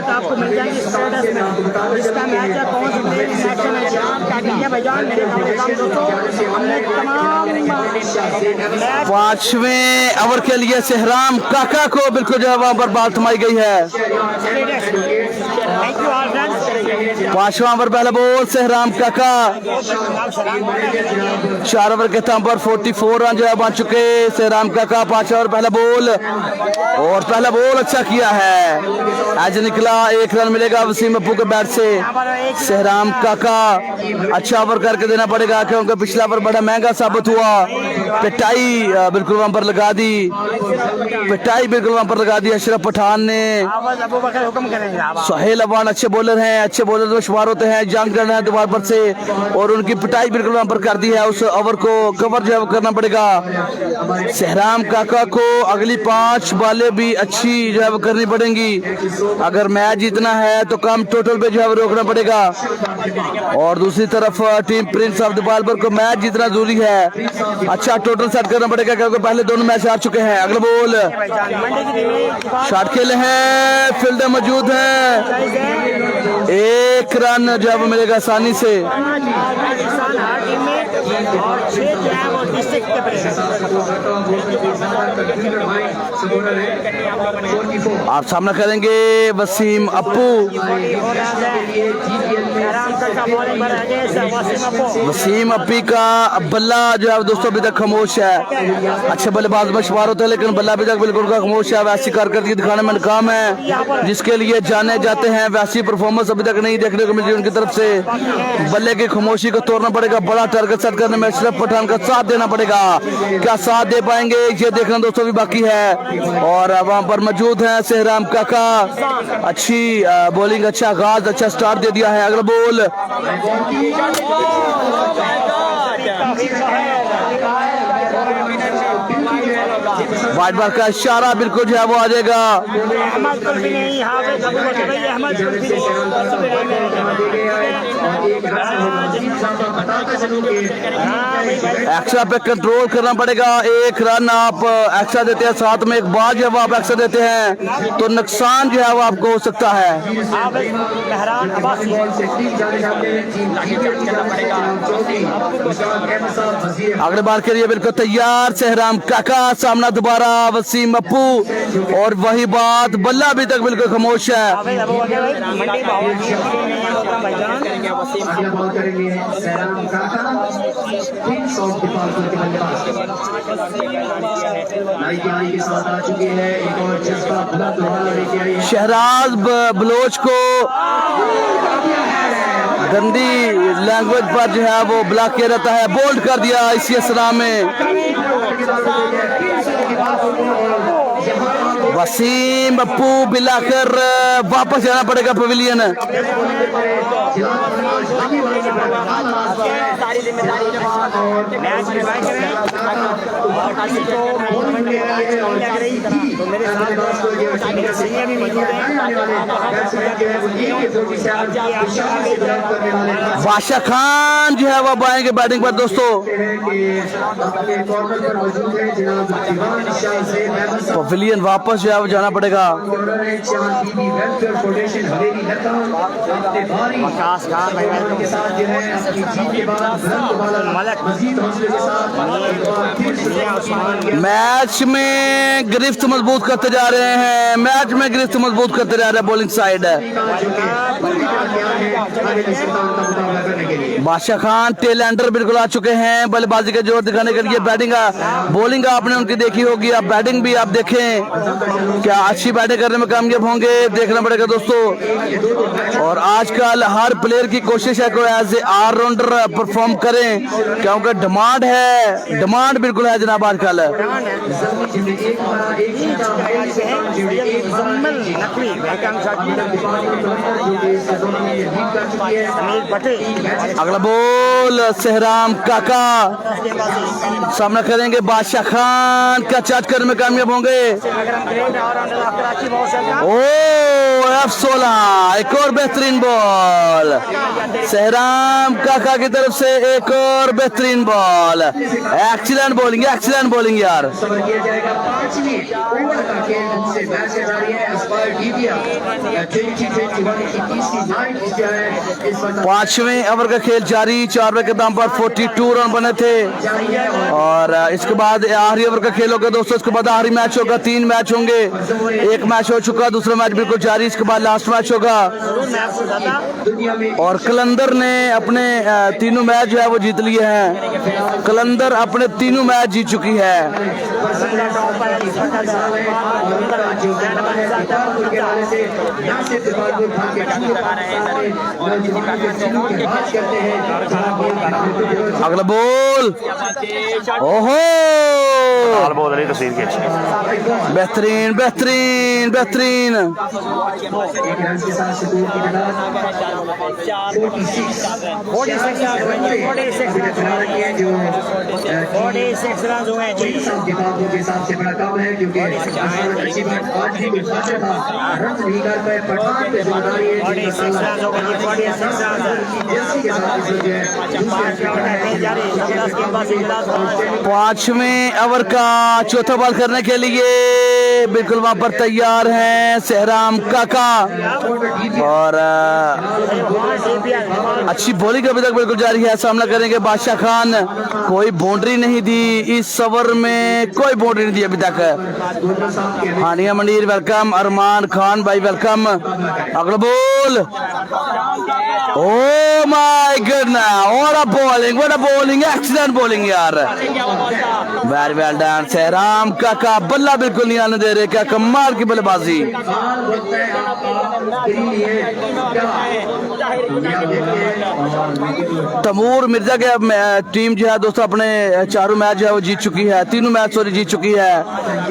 आपको मिल जाएंगे इसका मैच है कौन सी भाईजान मेरे तमाम 5वें ओवर के लिए सहराम काका को बिल्कुल जो है वहां पर बाल थमाई गई है. 5वां ओवर पहला बॉल सहराम काका. 4 ओवर के थम पर 44 रन जो है बन चुके सहराम काका. 5 ओवर पहला बॉल और पहला बॉल अच्छा किया है. आज निकला 1 रन मिलेगा वसीम अप्पू के बैट से. सहराम काका अच्छा ओवर करके देना पड़ेगा क्योंकि पिछला ओवर बड़ा महंगा साबित हुआ. पिटाई बिल्कुल वहां पर लगा दी. अशरफ पठान ने. सुहेल अफगान अच्छे बॉलर हैं, अच्छे बॉलर में शुमार होते हैं. जंग करना है दीवार पर से और उनकी पिटाई बिल्कुल वहां पर कर दी है. उस ओवर को कवर जो है करना पड़ेगा. सहराम काका को अगली 5 बॉलें भी अच्छी जो है करनी पड़ेंगी. अगर मैच जीतना है तो कम टोटल पे जो है रोकना पड़ेगा. और दूसरी तरफ टीम प्रिंस ऑफ दीपालपुर को मैच जीतना जरूरी है. अच्छा टोटल सेट करना पड़ेगा क्योंकि पहले दोनों मैच हार चुके हैं. अगला बॉल शॉट खेले हैं, फील्डर मौजूद है. 1 रन जो है मिलेगा आसानी से. आप सामना करेंगे वसीम अप्पू. वसीम अप्पी का बल्ला जो है दोस्तों अभी तक खामोश है. अच्छे बल्लेबाज में शुमार होते हैं लेकिन बल्ला अभी तक बिल्कुल खामोश है. वैसी कारकर्दगी दिखाने में नाकाम है जिसके लिए जाने जाते हैं. वैसी परफॉर्मेंस अभी तक नहीं देखने को मिली उनकी तरफ से. बल्ले की खामोशी को तोड़ना पड़ेगा. बड़ा टारगेट सेट करने में अशरफ पठान का साथ देना पड़ेगा. क्या साथ दे पाएंगे ये देखना दोस्तों भी बाकी है. और वहां पर मौजूद है सहराम काका. अच्छी बॉलिंग, अच्छा आगाज, अच्छा स्टार्ट दे दिया है. अगला बॉल वाइट बॉल का इशारा बिल्कुल जो है वो आ जाएगा। अहमद कुल्फी नहीं, हाफिज अबू बकर भाई अहमद कुल्फी एक्स्ट्रा पे कंट्रोल करना पड़ेगा। एक रन आप एक्स्ट्रा देते हैं, साथ में एक बार जब आप एक्स्ट्रा देते हैं तो नुकसान जो है वो आपको हो सकता है। हाफिज मेहरान अब्बासी अगले बार के लिए बिल्कुल तैयार सहराम काका, सामना दोबारा वसीम अप्पू और वही बात बल्ला अभी तक बिल्कुल खामोश है। हाफिज अबू बकर भाई मंडी बहुत नहीं होता भाईजान। अगला बॉल करेंगे सहराम काका, किंग्स ऑफ दीपालपुर के बल्लेबाज नई पारी के साथ आ चुके हैं। एक और जज्बा बुलंद वाला लेके आई है शहराज बलोच को गंदी लैंग्वेज पर जो है वो ब्लॉक किया रहता है, बोल्ड कर दिया इसी असरा में। वसीम अप्पू बिलाकर वापस जाना पड़ेगा पवेलियन। सारी जिम्मेदारी मैच रिवाइव करें तो मेरे साथ सही भी मौजूद है। बादशाह खान जो है वो आएंगे बैटिंग पर दोस्तों। पवेलियन वापस जो है वो जाना पड़ेगा। विकास खान भाई मैच में गिरफ्त मजबूत करते जा रहे हैं, मैच में गिरफ्त मजबूत करते जा रहे हैं बॉलिंग साइड। बादशाह खान टेल एंडर बिल्कुल आ चुके हैं बल्लेबाजी का जोर दिखाने के लिए। बैटिंग बॉलिंग आपने उनकी देखी होगी, अब बैटिंग भी आप देखें क्या अच्छी बैटिंग करने में कामयाब होंगे, देखना पड़ेगा दोस्तों। और आजकल हर प्लेयर की कोशिश है कि एज ए ऑलराउंडर परफॉर्म करें, क्योंकि डिमांड है, डिमांड बिल्कुल है जनाब आजकल। अगला बॉल सहराम काका सामना करेंगे, बादशाह खान का चार्ज करने में कामयाब होंगे। ओ F16 एक और बेहतरीन बॉल सहराम काका की तरफ से, एक और बेहतरीन ball. Excellent bowling, excellent bowling यार। पांचवें ओवर का खेल जारी, 4 विकेट के दाम पर 42 रन बने थे। और इसके बाद आखिरी ओवर का खेल होगा दोस्तों, इसके बाद आखिरी मैच होगा, 3 मैच होंगे, एक मैच हो चुका, दूसरा मैच बिल्कुल जारी, इसके बाद लास्ट मैच होगा। और कलंदर ने अपने तीनों मैच जो है वो जीत लिए हैं, कलंदर अपने तीनों मैच जीत चुकी है। अगला बॉल, ओहो बेहतरीन बेहतरीन बेहतरीन। सबसे बड़ा काम है क्योंकि आज भी रन नहीं कर पाए, पठान पे जिम्मेदारी है। पांचवें ओवर का चौथा बॉल करने के लिए बिल्कुल वहां पर तैयार हैं सहराम काका। और अच्छी बॉलिंग अभी तक बिल्कुल जारी है, सामना करेंगे बादशाह खान। कोई बाउंड्री नहीं दी इस ओवर में, कोई बाउंड्री नहीं दी अभी तक। हानिया मंडीर वेलकम, अरमान खान भाई वेलकम। अगला ball, oh my goodness, what a bowling, what a bowling, excellent bowling यार। वेरी वेल डन सहराम काका, बल्ला बिल्कुल नहीं आने दे रहे, क्या कमाल की बल्लेबाजी। सवाल होता है आपका ग्रीन लिए तमूर मिर्जा के टीम जो है दोस्तों अपने चारों मैच जो है वो जीत चुकी है, तीनों मैच सॉरी जीत चुकी है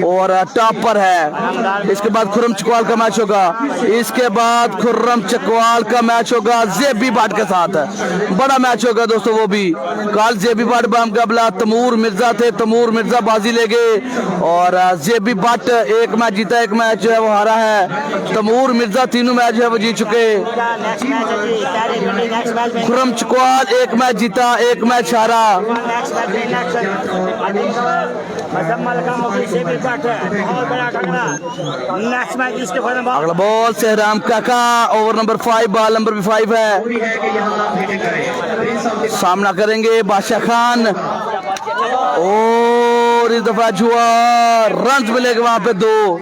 और टॉप पर है। इसके बाद खुर्रम चकवाल का मैच होगा, इसके बाद खुर्रम चकवाल का मैच होगा जेबी बाट के साथ, बड़ा मैच होगा दोस्तों वो भी। कल जेबी बाट का मुकाबला तमूर मिर्जा थे, तमूर मिर्जा बाजी ले गए और जेबी बाट एक मैच जीता, एक मैच जो है वो हारा है। तमूर मिर्जा तीनों मैच जो है वो जीत चुके। खुर्रम चकवाल एक मैच जीता, एक मैच हारा। अगला बॉल सहराम काका, ओवर नंबर 5, बॉल नंबर 5 है, सामना करेंगे बादशाह खान और इस दफा जुआ रन मिलेगा वहां पे 2।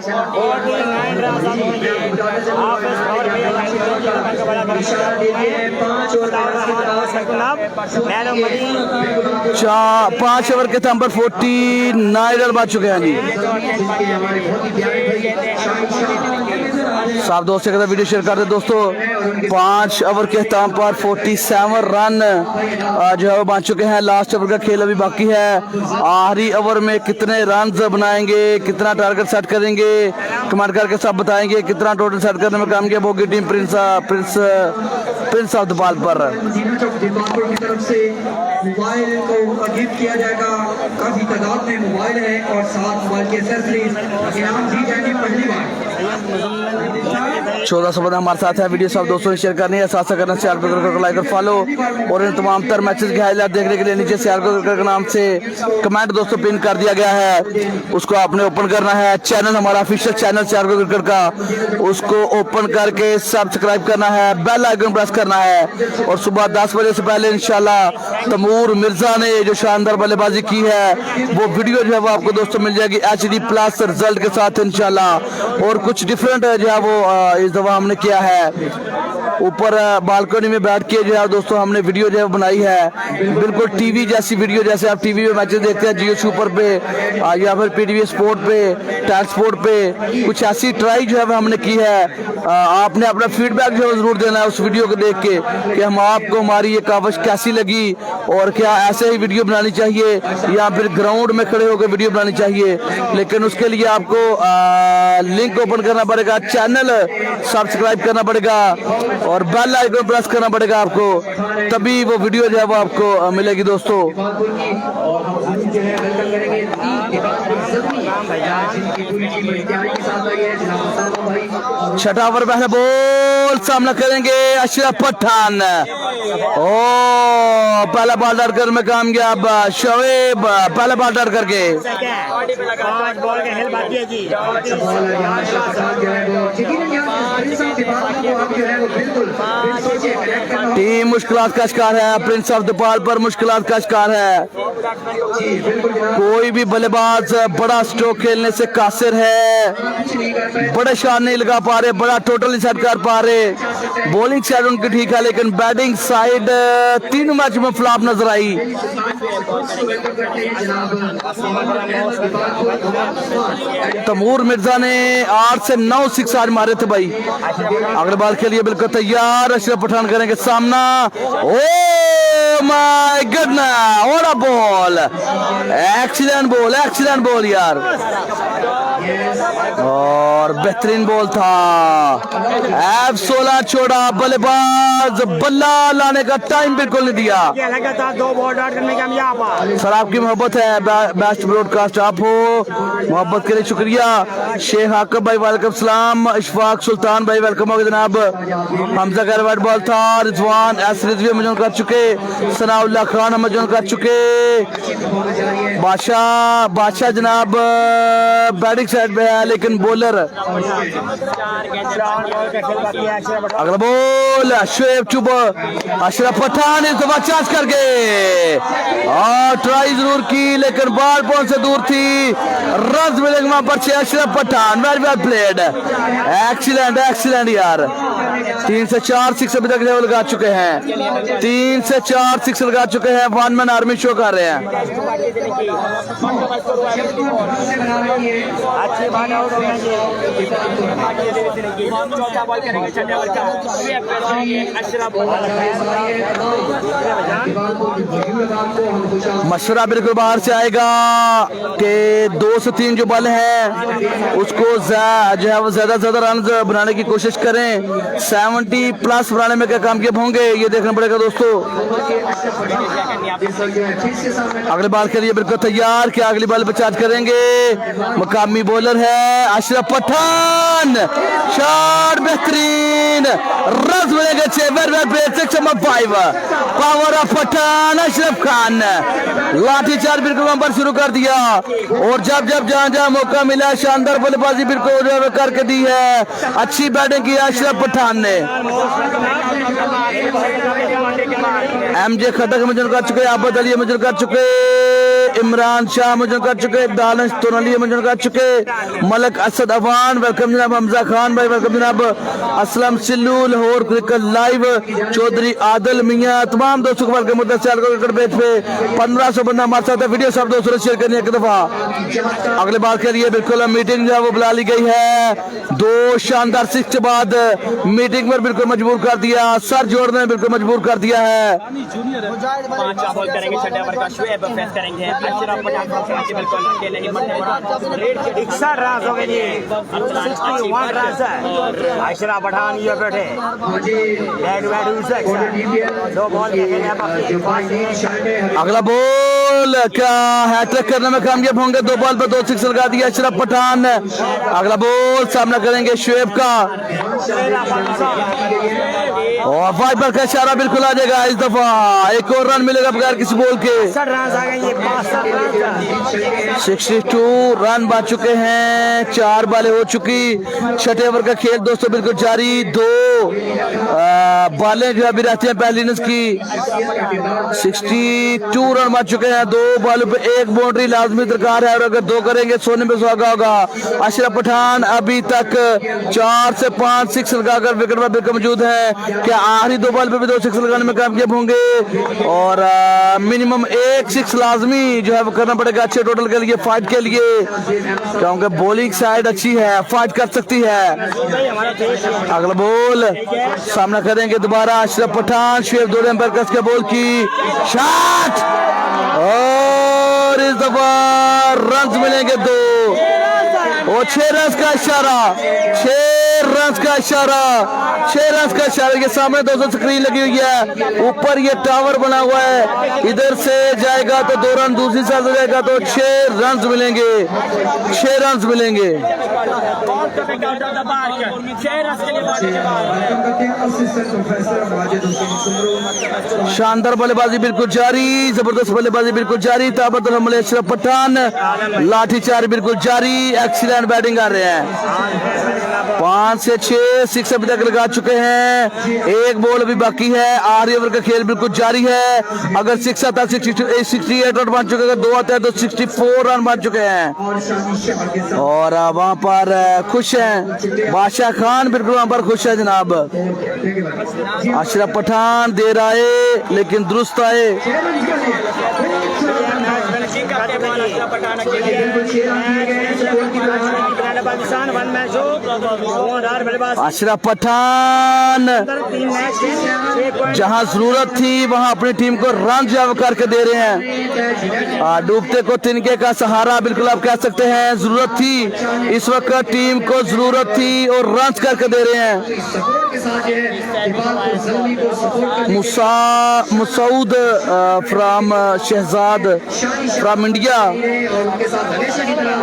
चार 5 ओवर के नंबर 49 रन बच चुके हैं जी। साफ दोस्तों के साथ वीडियो शेयर कर दे दोस्तों। 5 ओवर के अख्ताम पर 47 रन जो है वो बन चुके हैं। लास्ट ओवर का खेल अभी बाकी है। आखिरी ओवर में कितने रन बनाएंगे, कितना टारगेट सेट करेंगे, कमेंट करके सब बताएंगे। कितना टोटल सेट करने में कामयाब होगी team Prince of the ball पर। की तरफ से मोबाइल को गिफ्ट किया जाएगा, काफी तादाद में मोबाइल है और 7 मोबाइल के एक्सेसरीज इनाम दी जाएंगे पहली बार। 14 बंदा हमारे साथ है। वीडियो सब दोस्तों ने शेयर करनी है, साथ करना शेयर कर लाइक और फॉलो, और इन तमाम तर मैचेस के हाईलाइट देखने के लिए नीचे शेयर कर नाम से कमेंट दोस्तों पिन कर दिया गया है, उसको आपने ओपन करना है। चैनल हमारा ऑफिशियल चैनल शेयर क्रिकेट का, उसको ओपन करके सब्सक्राइब करना है, बेल आइकन प्रेस करना है और सुबह 10 बजे से पहले इंशाल्लाह तमूर मिर्जा ने जो शानदार बल्लेबाजी की है वो वीडियो जो है वो आपको दोस्तों मिल जाएगी HD+ रिजल्ट के साथ इंशाल्लाह। और कुछ डिफरेंट जो है वो इस दफा हमने किया है, ऊपर बालकनी में बैठ के जो है दोस्तों हमने वीडियो जो है बनाई है, बिल्कुल टीवी जैसी वीडियो, जैसे आप टीवी में मैचेस देखते हैं जियो सुपर पे या फिर PTV स्पोर्ट पे, टैग स्पोर्ट पे, कुछ ऐसी ट्राई जो है हमने की है। आपने अपना फीडबैक जो है जरूर देना है उस वीडियो को देख के कि हम आपको हमारी ये कावश कैसी लगी और क्या ऐसे ही वीडियो बनानी चाहिए या फिर ग्राउंड में खड़े होकर वीडियो बनानी चाहिए। लेकिन उसके लिए आपको लिंक ओपन करना पड़ेगा, चैनल सब्सक्राइब करना पड़ेगा और बेल आइकन प्रेस करना पड़ेगा आपको, तभी वो वीडियो जो है वो आपको मिलेगी दोस्तों। छठा ओवर पहले बॉल, सामना करेंगे अशरफ पठान। ओ पहला बॉल डाल कर में कामयाब शोएब, पहला बॉल डाल करके टीम मुश्किलात का शिकार है, प्रिंस ऑफ द बॉल पर मुश्किलात का शिकार है। कोई भी बल्लेबाज बड़ा स्ट्रोक खेलने से कासिर है, बड़े शॉट नहीं लगा पा रहे, बड़ा टोटल नहीं सेट कर पा रहे। बॉलिंग साइड उनकी ठीक है लेकिन बैटिंग साइड तीनों मैच में फ्लॉप नजर आई। तमूर मिर्जा ने 8 से 9 सिक्स आज मारे थे भाई। अगले बॉल के लिए बिल्कुल तैयार, अशरफ पठान करेंगे सामना। Oh my goodness, what a ball, excellent ball यार, और बेहतरीन बॉल था। F16 छोड़ा, बल्लेबाज बल्ला लाने का टाइम बिल्कुल नहीं दिया। लगातार 2 बॉल डॉट करने कामयाब। सर आपकी मोहब्बत है, बेस्ट ब्रॉडकास्ट आप हो, मोहब्बत के लिए शुक्रिया। शेख आकब भाई वालेकुम सलाम, इशफाक सुल्तान भाई वेलकम हो जनाब। हमजा का वाइट बॉल था, रिजवान एस रिजवी हम कर चुके, सनाउल्लाह खान हम कर चुके, बादशाह जनाब बैटिंग साइड पे है लेकिन बॉलर। अगला बॉल शोएब चुब, अशरफ पठान इस दफा चांस करके और ट्राई जरूर की लेकिन बॉल पहुंच से दूर थी। रन मिलेगा वहां पर Ashraf Pathan, very well played, excellent यार। 3 से 4 सिक्स अभी तक जो लगा चुके हैं, 3 से 4 सिक्स लगा चुके हैं। वन मैन आर्मी शो कर रहे हैं। मशवरा बिल्कुल बाहर से आएगा कि 2 से 3 जो बल है उसको जो है वो ज्यादा से ज्यादा रन बनाने की कोशिश करें। 70 प्लस बनाने में क्या कामयाब होंगे ये देखना पड़ेगा दोस्तों। अगली बार के लिए बिल्कुल तैयार, क्या अगली बार बचात करेंगे। मकामी बॉलर है अशरफ पठान, शॉट बेहतरीन, रन मिलेंगे 6 पावर ऑफ पठान अशरफ खान। लाठी चार बिल्कुल वहां पर शुरू कर दिया और जब जब जहां जहां मौका मिला शानदार बल्लेबाजी बिल्कुल करके दी है। अच्छी बैटिंग की अशरफ पठान ने। एमजे खटक मंजूर कर चुके, आबद अली मंजूर कर चुके, इमरान शाह मंजूर कर चुके, दानिश तोनली मंजूर कर चुके, मलक असद अवान वेलकम जनाब, हमजा खान भाई वेलकम जनाब, असलम सिल्लू लाहौर क्रिकेट लाइव, चौधरी आदिल मियां, तमाम दोस्तों को वेलकम होता है क्रिकेट पेज पे। 1500 बंदा हमारे साथ है, वीडियो सब दोस्तों शेयर करनी एक दफा। अगले बार के लिए बिल्कुल मीटिंग जो है वो बुला ली गई है। 2 शानदार सिक्स के बाद मीटिंग पर बिल्कुल मजबूर कर दिया, सर जोड़ने में बिल्कुल मजबूर कर दिया है। 5 बॉल करेंगे, छठे ओवर का शुएब फेस करेंगे अशरफ पठान को बिल्कुल अकेले ही मरने वाला 61 रन हो गए जी, 61 रन है। अशरफ पठान ये बैठे दो बॉल अगला बॉल क्या हैट्रिक करने में कामयाब होंगे। 2 बॉल पर 2 सिक्स लगा दिया अशरफ पठान। अगला बॉल सामना करेंगे शुएब का और वाइपर का इशारा बिल्कुल आ जाएगा। इस दफा एक और रन मिलेगा बगैर किसी बॉल के। 62 रन बच चुके हैं, 4 बालें हो चुकी। छठे ओवर का खेल दोस्तों बिल्कुल जारी। 2 बालें जो अभी रहती हैं पहली इनिंग्स की। 62 रन बच चुके हैं, 2 बॉलों पे 1 बाउंड्री लाजमी दरकार है और अगर 2 करेंगे सोने पे सुहागा होगा। अशरफ पठान अभी तक 4 से 5 सिक्स लगाकर विकेट पर बिल्कुल मौजूद है। क्या आखिरी 2 बॉल पे भी 2 सिक्स लगाने में कामयाब होंगे और मिनिमम 1 सिक्स लाजमी जो है वो करना पड़ेगा अच्छे टोटल के लिए, फाइट के लिए, क्योंकि बॉलिंग साइड अच्छी है, फाइट कर सकती है। अगला बॉल सामना करेंगे दोबारा अशरफ पठान, शुएब दौड़े बरकस के बॉल की शॉट और इस दफा रन मिलेंगे 2 और 6 रन का इशारा, 6 रन का इशारा, 6 रन का इशारा। ये सामने दोस्तों स्क्रीन लगी हुई है, ऊपर ये टावर बना हुआ है, इधर से जाएगा तो 2 रन, दूसरी साइड से जाएगा तो 6 रन मिलेंगे, 6 रन मिलेंगे। शानदार बल्लेबाजी बिल्कुल जारी, जबरदस्त बल्लेबाजी बिल्कुल जारी। ताबत अशरफ पठान लाठी चार बिल्कुल जारी, एक्सीलेंट बैटिंग कर रहे हैं। 5 से 6 सिक्स अभी तक लगा चुके हैं, 1 बॉल अभी बाकी है। आखिरी ओवर का खेल बिल्कुल जारी है। अगर 6 आता है 68 रन बन चुके, अगर 2 आता है तो 64 रन बन चुके हैं और वहां पर खुश हैं बादशाह खान, बिल्कुल वहां पर खुश है जनाब। अशरफ पठान देर आए लेकिन दुरुस्त आए। अशरफ पठान जहां जरूरत थी वहां अपनी टीम को रन जब करके दे रहे हैं। डूबते को तिनके का सहारा बिल्कुल आप कह सकते हैं, जरूरत थी इस वक्त टीम को, जरूरत थी और रन करके दे रहे हैं। Masood from Shahzad from India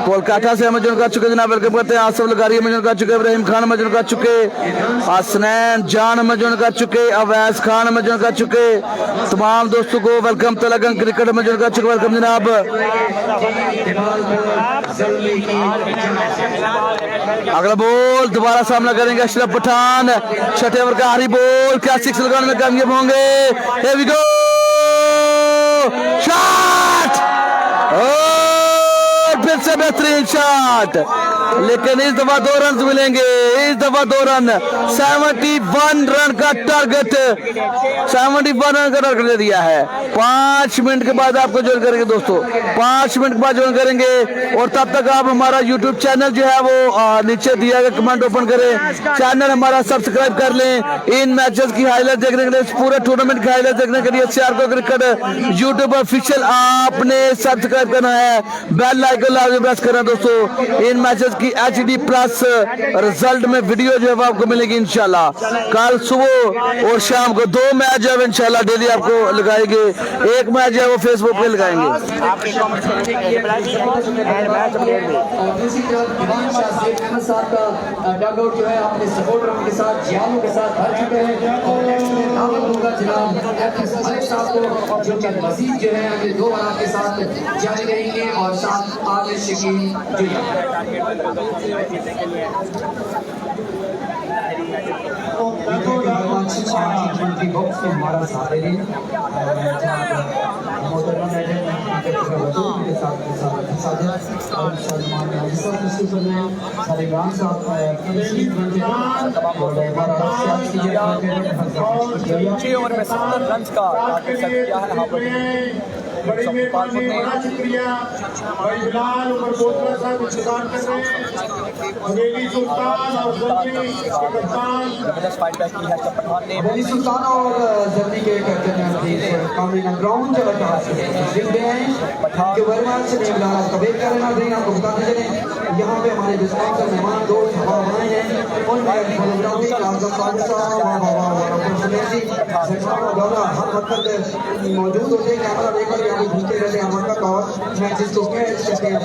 Kolkata से मजूर कर चुके जनाब, वेलकम करते हैं। आसिफ लगारी मजूर कर चुके, इब्राहिम खान मजूर कर चुके, हसनैन जान मजूर कर चुके, अवैस खान मजूर कर चुके। तमाम दोस्तों को वेलकम। तेलंगाना क्रिकेट मजूर कर चुके, वेलकम जनाब। अगला बॉल दोबारा सामना करेंगे अशरफ पठान, छठे ओवर का आखिरी बॉल, क्या 6 लगाने में कामयाब होंगे। Here we go! शॉट और फिर से से बेहतरीन शॉट, लेकिन इस दफा 2 रन मिलेंगे, इस दफा 2 रन। 71 रन का टारगेट, 71 रन का टारगेट दे दिया है। 5 मिनट के बाद आपको ज्वाइन करेंगे दोस्तों, 5 मिनट के बाद ज्वाइन करेंगे। और तब तक आप हमारा यूट्यूब चैनल जो है वो नीचे दिया गया कमेंट ओपन करें, चैनल हमारा सब्सक्राइब कर लें। इन मैचेस की हाईलाइट देखने के लिए, पूरे टूर्नामेंट की हाईलाइट देखने के लिए CRK क्रिकेट यूट्यूब ऑफिशियल आपने सब्सक्राइब करना है, बेल आइकन लाजमी प्रेस करना दोस्तों। इन मैचेस की HD प्लस रिजल्ट में वीडियो जो है वो आपको मिलेगी इंशाल्लाह। कल सुबह और शाम को 2 मैच जो है इंशाल्लाह डेली आपको लगाएंगे। एक मैच जो है वो फेसबुक पे लगाएंगे। दूसरी तरफ दीवान शाह शेख अहमद साहब का डगआउट जो है अपने सपोर्टरों के साथ, जियालों के साथ भर चुके हैं। और नेक्स्ट में दावत होगा जनाब FS मलिक साहब को, जो कि मजीद जो है अगले 2 ओवर के साथ जारी रहेंगे, और साथ आमिर शकील हमारा साथ दे रही बड़ी मेहरबानी, बड़ा शुक्रिया भाई बिलाल उमर कोतवाल साहब इंतजार कर रहे हैं। हवेली सुल्तान और जल्दी के कप्तान हवेली सुल्तान और जल्दी के कैप्टन कमिंग ग्राउंड कबीर का रहना दें। आपको बताते चलें यहाँ पे हमारे जो स्पॉन्सर मेहमान दोस्त हवा आए हैं, उनमें हर वक्त मौजूद होते हैं, कैमरा लेकर यहाँ पे घूमते रहते हैं। हमारे का और मैचेस को कैच करते हैं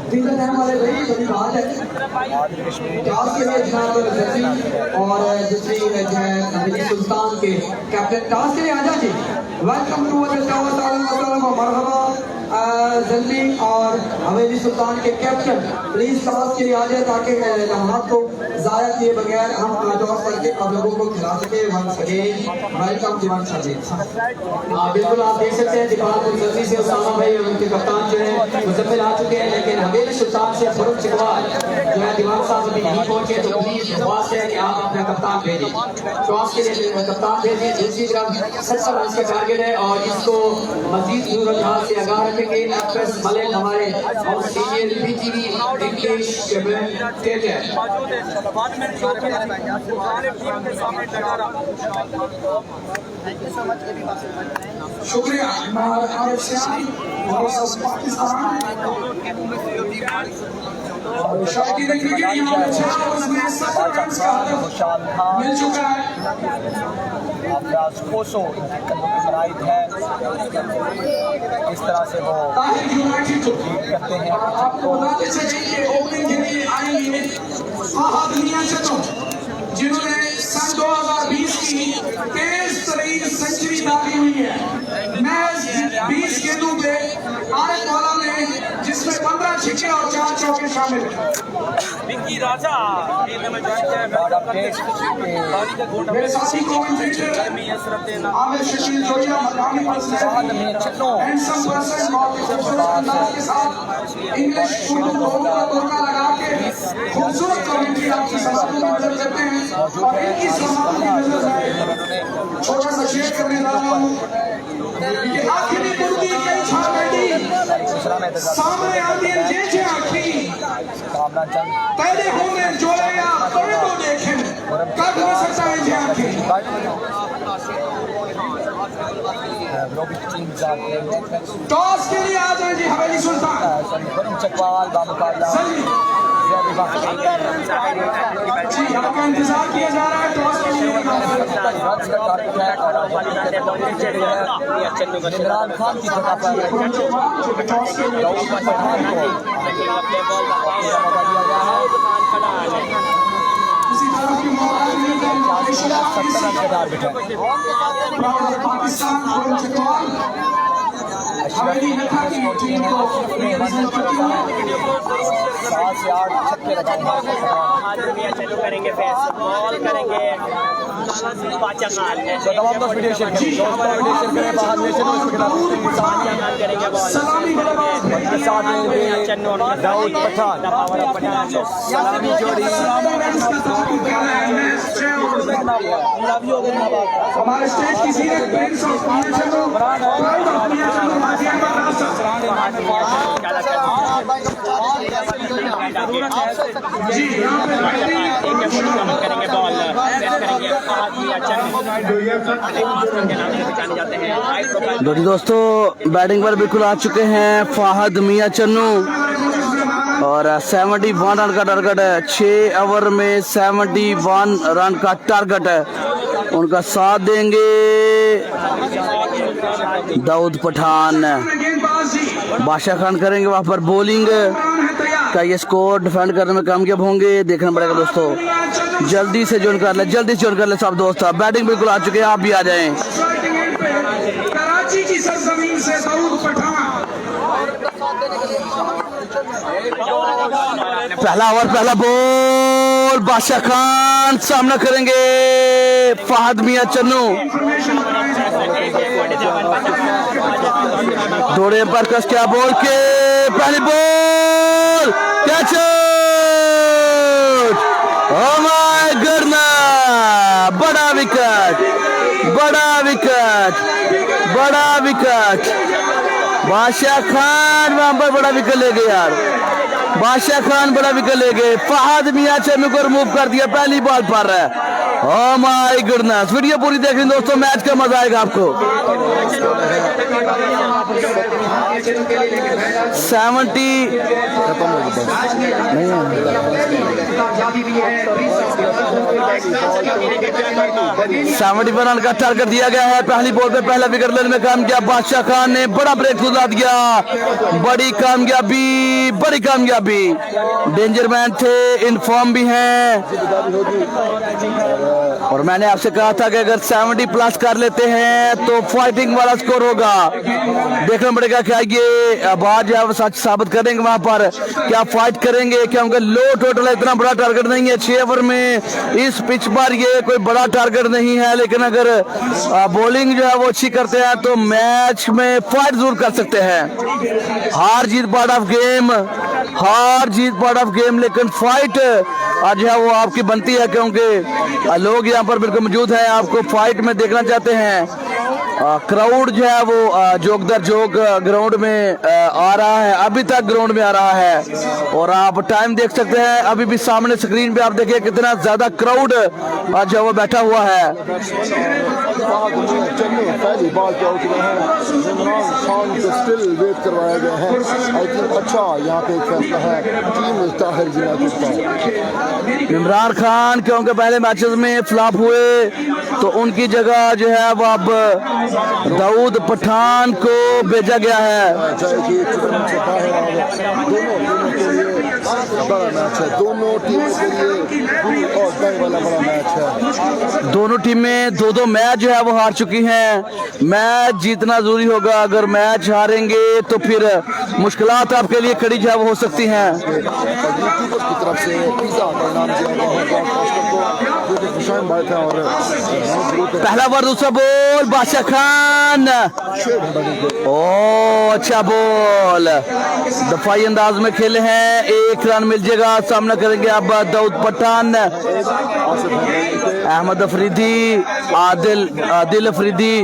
तीसरा टाइम वाले भाई बड़ी बात है टॉस के लिए जनाब जल्दी और दूसरी जो है हवेली सुल्तान के कैप्टन टॉस के लिए आजा जी। वेलकम टू मरहबा जल्दी और हवेली सुल्तान के कैप्टन प्लीज टॉस के लिए आ जाए, ताकि लम्हात को ज़ाया किए बगैर हम टॉस करके आप लोगों को खिला सके। वंस अगेन वेलकम दीवान शाह। बिल्कुल आप देख सकते हैं दीवान जल्दी से उसामा भाई और उनके कप्तान जो है मुजम्मिल आ चुके हैं, लेकिन हवेली सुल्तान से फरूख चिकवाल जो है दीवान साहब अभी नहीं पहुंचे, तो प्लीज दरख्वास्त है कि आप अपना कप्तान भेजिए। टॉस के लिए कप्तान भेजिए। दूसरी तरफ 70 रन का टारगेट है और इसको मजीद सूरज हाल से आगाह रखेंगे FS मलिक हमारे और सीनियर BTV इंग्लिश कमेंटेटर। शुक्रिया पाकिस्तान शौकीन क्रिकेट यहाँ पे 4 ओवर्स में 70 रन का हदफ मिल चुका है। इस तरह से वो करते हैं। आपको बताते चलें कि ओपनिंग के लिए आएंगे दुनिया से तो जिन्होंने सन 2020 की तेज तरीन सेंचुरी दागी हुई है मैच 20 गेंदों पे आरक वाला में, जिसमें 15 छक्के और 4 चौके शामिल हैं। मेरे साथी कमेंटेटर आमिर शकील जोड़िया मकामी हैंडसम पर्सन और खूबसूरत अंदाज के साथ इंग्लिश उर्दू दोनों का तड़का लगा के खूबसूरत कमेंट्री आपकी समाप्ति में नजर करते हैं। और इनकी समाप्ति की नजर में छोटा सा शेयर करने जा रहा हूँ कि आखिरी कुर्ती कई छा बैठी सामने आती है जे जे आखी तेरे होने जोड़े या तोड़े तो देखें कब हो सकता है जे आखी। टॉस के लिए आ जाए जी हवेली सुल्तान चकवाल जी आपका इंतजार किया जा रहा है। टॉस के लिए इमरान खान की जगह पर टॉस के लिए करेंगे बॉल करेंगे तमाम दोस्त वीडियो शेयर करें, बाहर नेशन करेंगे बॉल के साथ दाऊद पठान सलामी जोड़ी हमारे स्टेज की सीनियर प्रिंस ऑफ जी यहाँ पे करेंगे बॉल जी दोस्तों, बैटिंग पर बिल्कुल आ चुके हैं फाहद मियां चन्नू और 71 रन का टारगेट है। 6 ओवर में 71 रन का टारगेट है। उनका साथ देंगे दाऊद पठान। बादशाह खान करेंगे वहां पर बॉलिंग का ये स्कोर डिफेंड करने में कामयाब होंगे, देखना पड़ेगा दोस्तों। जल्दी से ज्वाइन कर ले सब दोस्त। बैटिंग बिल्कुल आ चुके हैं, आप भी आ जाएं। कराची की सरजमीन से दाऊद पठान। पहला ओवर, पहला बॉल, बादशाह खान सामना करेंगे फाहद मियां चन्नू। दौड़े पर कस क्या बॉल के पहली ball, catch, oh my goodness, बड़ा विकेट, बादशाह खान वहां पर बड़ा विकेट ले गए यार। बादशाह खान बड़ा विकेट ले गए। फहद मियां चन्नू को रिमूव कर दिया पहली बॉल पर। ओह माय गॉडनेस, वीडियो पूरी देख लें दोस्तों, मैच का मजा आएगा आपको। 71 रन का टारगेट दिया गया है। पहली बॉल पे पहला विकेट लेने में कामयाब बादशाह खान ने बड़ा ब्रेक खुदा दिया। बड़ी कामयाबी, डेंजर मैन थे, इनफॉर्म भी हैं। और मैंने आपसे कहा था कि अगर 70 प्लस कर लेते हैं तो फाइटिंग वाला स्कोर होगा। देखना पड़ेगा क्या ये बात जो है वो सच साबित करेंगे। वहां पर क्या फाइट करेंगे, क्योंकि लो टोटल है, इतना बड़ा टारगेट नहीं है। 6 ओवर में इस पिच पर ये कोई बड़ा टारगेट नहीं है, लेकिन अगर बॉलिंग जो है वो अच्छी करते हैं तो मैच में फाइट जरूर कर सकते हैं। हार जीत पार्ट ऑफ गेम, लेकिन फाइट आज है वो आपकी बनती है, क्योंकि लोग यहाँ पर बिल्कुल मौजूद है, आपको फाइट में देखना चाहते हैं। क्राउड जो है वो जोक दर जोक ग्राउंड में आ रहा है, अभी तक ग्राउंड में आ रहा है। और आप टाइम देख सकते हैं, अभी भी सामने स्क्रीन पे आप देखिए कितना ज्यादा क्राउड आज वो बैठा हुआ है। पहली बॉल पे आउट हुए हैं, इमरान खान को स्टिल वेट करवाया गया है। आई थिंक अच्छा यहाँ पे एक फैसला है टीम ताहिर यूनाइटेड का। इमरान खान क्योंकि पहले मैचेस में फ्लॉप हुए तो उनकी जगह जो है वो अब दाऊद पठान को भेजा गया है। दोनों बड़ा मैच है, दोनों टीमों के लिए और वाला बड़ा मैच है। दोनों टीमें दो मैच जो है वो हार चुकी हैं। मैच जीतना जरूरी होगा, अगर मैच हारेंगे तो फिर मुश्किलात आपके लिए खड़ी जो है वो हो सकती हैं। की तरफ से पिज़्ज़ा का नाम दिया गया है और पहला बार दूसरा बॉल, बादशाह खान, ओ अच्छा बॉल, दफाई अंदाज में खेले हैं, 1 रन मिल जाएगा। सामना करेंगे अब दाऊद पठान, अहमद अफरीदी, आदिल अफरीदी,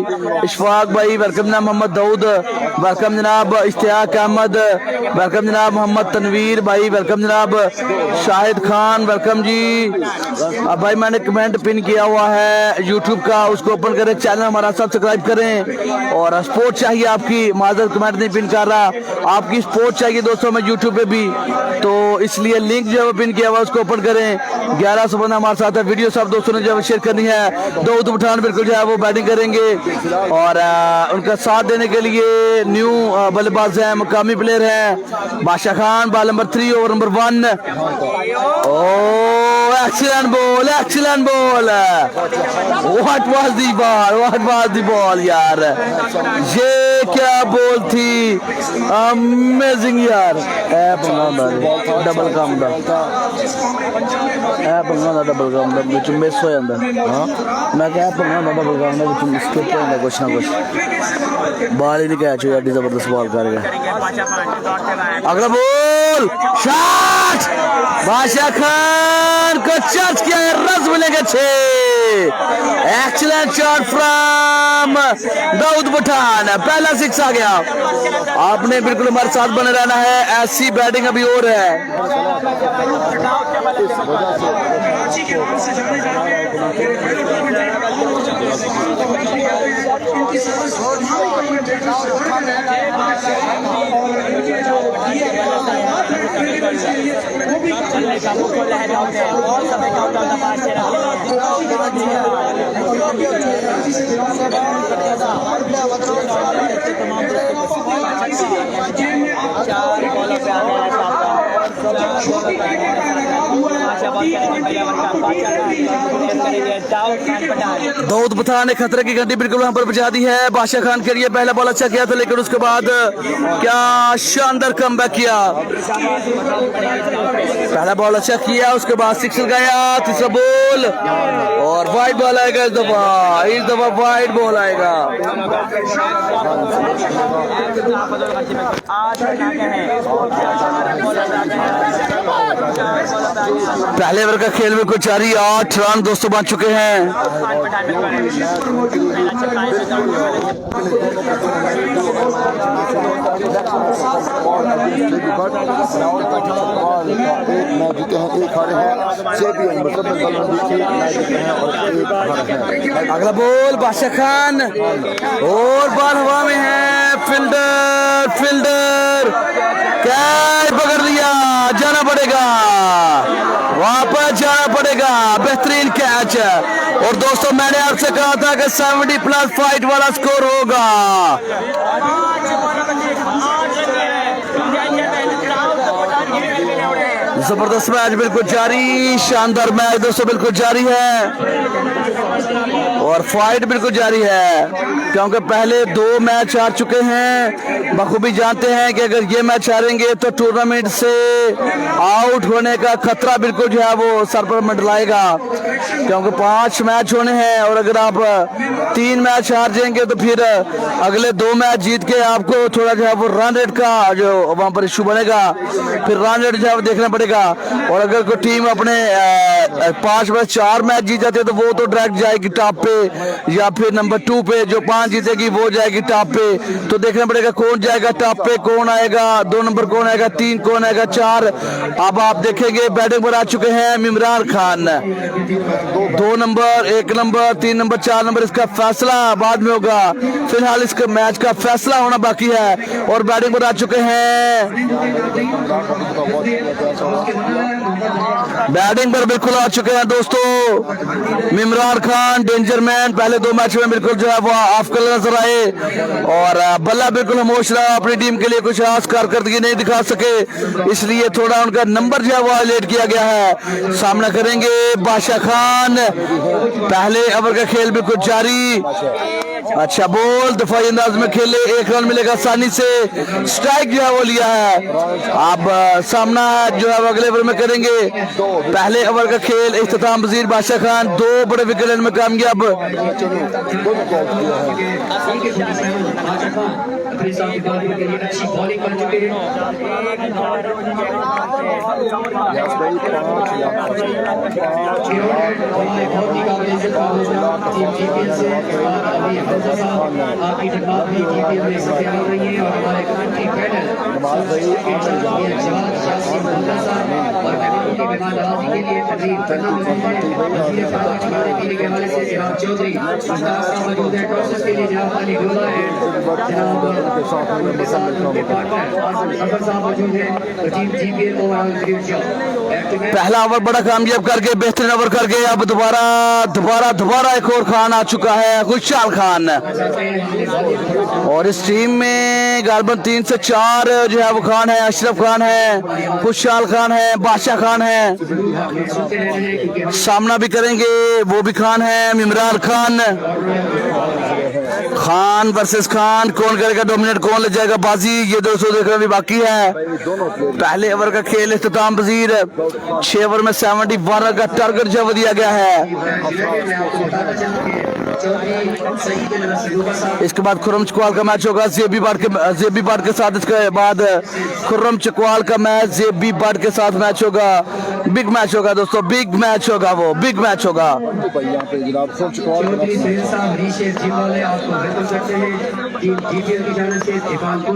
इशफाक भाई, वेलकम जनाब मोहम्मद दाऊद, वेलकम जनाब इश्तियाक अहमद, वेलकम जनाब मोहम्मद तनवीर भाई, वेलकम जनाब शाहिद खान, वेलकम जी। अब भाई मैंने कमेंट पिन किया हुआ है यूट्यूब का, उसको ओपन करें, चैनल हमारा सब्सक्राइब करें। और सपोर्ट चाहिए आपकी, माजर कमेंट नहीं पिन कर रहा, आपकी सपोर्ट चाहिए दोस्तों मैं यूट्यूब पे भी, तो इसलिए लिंक जो है पिन किया हुआ उसको ओपन करें। 1100 बंदा हमारे साथ है, वीडियो सब दोस्तों ने जो शेयर करनी है। दाऊद पठान बिल्कुल जो है वो बैटिंग करेंगे और उनका साथ देने के लिए न्यू बल्लेबाज हैं, मुकामी प्लेयर हैं। बादशाह Khan ball number 3 over number 1, O excellent ball, excellent ball. What was the ball? What was the ball यार? ये क्या बॉल थी? Amazing यार. डबल काम दा. डबल काम दा विच मिस हो जांदा. मैं क्या डबल काम दा विच स्किप हो जांदा कुछ ना कुछ. बॉल ही नहीं कैच हुआ. जबरदस्त बॉल कर गया. अगला बॉल शॉट. बादशाह खान को चार्ज किया है. रन मिलेंगे 6. Excellent shot from Dawood Pathan. पहला 6 आ गया. आपने बिल्कुल हमारे साथ बने रहना है. ऐसी बैटिंग अभी और है. दाऊद पठान ने खतरे की घंटी बिल्कुल वहां पर बजा दी है. बादशाह खान के लिए पहला बॉल अच्छा किया था, लेकिन उसके बाद क्या शानदार कमबैक किया. पहला बॉल अच्छा किया, उसके बाद 6 लगाया. तीसरा बॉल और वाइड बॉल आएगा. इस दफा वाइड बॉल आएगा. पहले ओवर का खेल में कुछ जारी. 8 रन दोस्तों बन चुके हैं. मैच जीते हैं, 1 हारे हैं. 6 मतलब अगला बॉल बादशाह खान और बॉल हवा में है. फील्डर कैच पकड़ लिया. जाना पड़ेगा, वापस जाना पड़ेगा. बेहतरीन कैच. और दोस्तों मैंने आपसे कहा था कि 70+ फाइट वाला स्कोर होगा. जबरदस्त मैच बिल्कुल जारी. शानदार मैच दोस्तों बिल्कुल जारी है और फाइट बिल्कुल जारी है, क्योंकि पहले 2 मैच हार चुके हैं. बखूबी जानते हैं कि अगर ये मैच हारेंगे तो टूर्नामेंट से आउट होने का खतरा बिल्कुल जो है वो सर पर मंडलाएगा, क्योंकि 5 मैच होने हैं. और अगर आप 3 मैच हार जाएंगे तो फिर अगले 2 मैच जीत के आपको थोड़ा जो है वो रन रेट का जो वहां पर इशू बनेगा. फिर रन रेट जो है वो देखना पड़ेगा. और अगर कोई टीम अपने 5 में 4 मैच जीत जाते हैं तो वो तो डायरेक्ट जाएगी टॉप पे, या फिर नंबर 2 पे. जो 5 जीतेगी वो जाएगी टॉप पे. तो देखना पड़ेगा कौन जाएगा टॉप पे, कौन आएगा 2 नंबर, कौन आएगा 3, कौन आएगा 4. अब आप देखेंगे बैटिंग पर आ चुके हैं Imran Khan. 2 number, 1 number, 3 number, 4 number, इसका फैसला बाद में होगा. फिलहाल इसका मैच का फैसला होना बाकी है. और बैटिंग पर आ चुके हैं, बैटिंग पर बिल्कुल आ चुके हैं दोस्तों इमरान खान. Danger man. पहले 2 मैच में बिल्कुल जो है वो ऑफ कलर नजर आए और बल्ला बिल्कुल खामोश रहा. अपनी टीम के लिए कुछ खास कारकर्दगी नहीं दिखा सके, इसलिए थोड़ा उनका नंबर जो है वो हाईलाइट किया गया है. सामना करेंगे बादशाह खान. पहले ओवर का खेल बिल्कुल जारी. अच्छा बॉल दफाई अंदाज में खेले. 1 रन मिलेगा आसानी से. स्ट्राइक जो है वो लिया है. अब सामना जो है अगले ओवर में करेंगे. पहले ओवर का खेल इख्तिताम पजीर बादशाह खान 2 बड़े विकेट लेने में कामयाब. अच्छी बॉलिंग कर चुके हैं. आपकी खिदमत भी जीपीएल में सबसे आ रही है. और हमारे कंट्री पैनल और मेहमानों की मेहमान नवाजी के लिए तकरीब करना हमारे पीने के हवाले से जनाब चौधरी मौजूद है. टॉसर के लिए जनाब अली डोला है, जनाब उनके साथ उनके पार्टनर आजम अकबर साहब मौजूद है. तो टीम जीपीएल ओवरऑल क्रिकेट पहला ओवर बड़ा कामयाब करके बेहतरीन ओवर करके अब दोबारा एक और खान आ चुका है, खुशहाल खान। और इस टीम में गालबन 3 से 4 जो है वो खान है, अशरफ खान है, खुशहाल खान है, बादशाह खान है। सामना भी करेंगे वो भी खान है, इमरान खान। खान वर्सेस खान, कौन करेगा डोमिनेट, कौन ले जाएगा बाजी, ये दोस्तों देखना भी बाकी है। पहले ओवर का खेल इख्तिताम पजीर 6 ओवर में 71 रन का टारगेट जो दिया गया है। इसके बाद खुर्रम चकवाल का मैच होगा जेबी बाट के साथ। इसके बाद खुर्रम चकवाल का मैच जेबी बाट के साथ मैच होगा। बिग मैच होगा दोस्तों, बिग मैच होगा, वो बिग मैच होगा।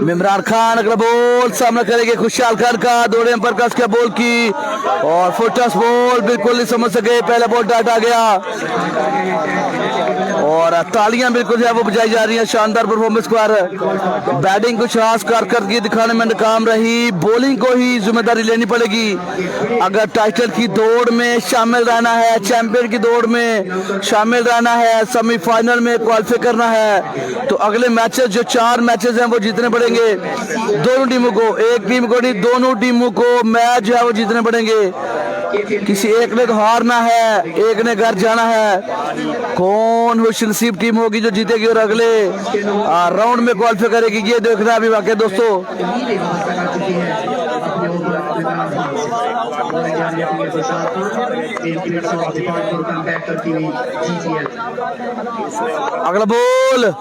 इमरान खान अगला बॉल सामना करेंगे खुशहाल खान का, दौड़े पर का उसके बॉल की और फुटस बॉल बिल्कुल नहीं समझ सके, पहला बॉल डाटा गया और तालियां बिल्कुल जो है वो बजाई जा रही है। शानदार परफॉर्मेंस पर बैटिंग कुछ खास कारकर्दगी दिखाने में नाकाम रही, बॉलिंग को ही जिम्मेदारी लेनी पड़ेगी। अगर टाइटल की दौड़ में शामिल रहना है, चैंपियन की दौड़ में शामिल रहना है, सेमीफाइनल में क्वालिफाई करना है तो अगले मैचेस जो 4 मैचेस हैं वो जीतने पड़ेंगे दोनों टीमों को। एक टीम को नहीं, दोनों टीमों को मैच जो है वो जीतने पड़ेंगे। किसी एक ने तो हारना है, एक ने घर जाना है। कौन खुशनसीब टीम होगी जो जीतेगी और अगले राउंड में क्वालिफाई करेगी, ये देखना अभी बाकी दोस्तों। अगला बॉल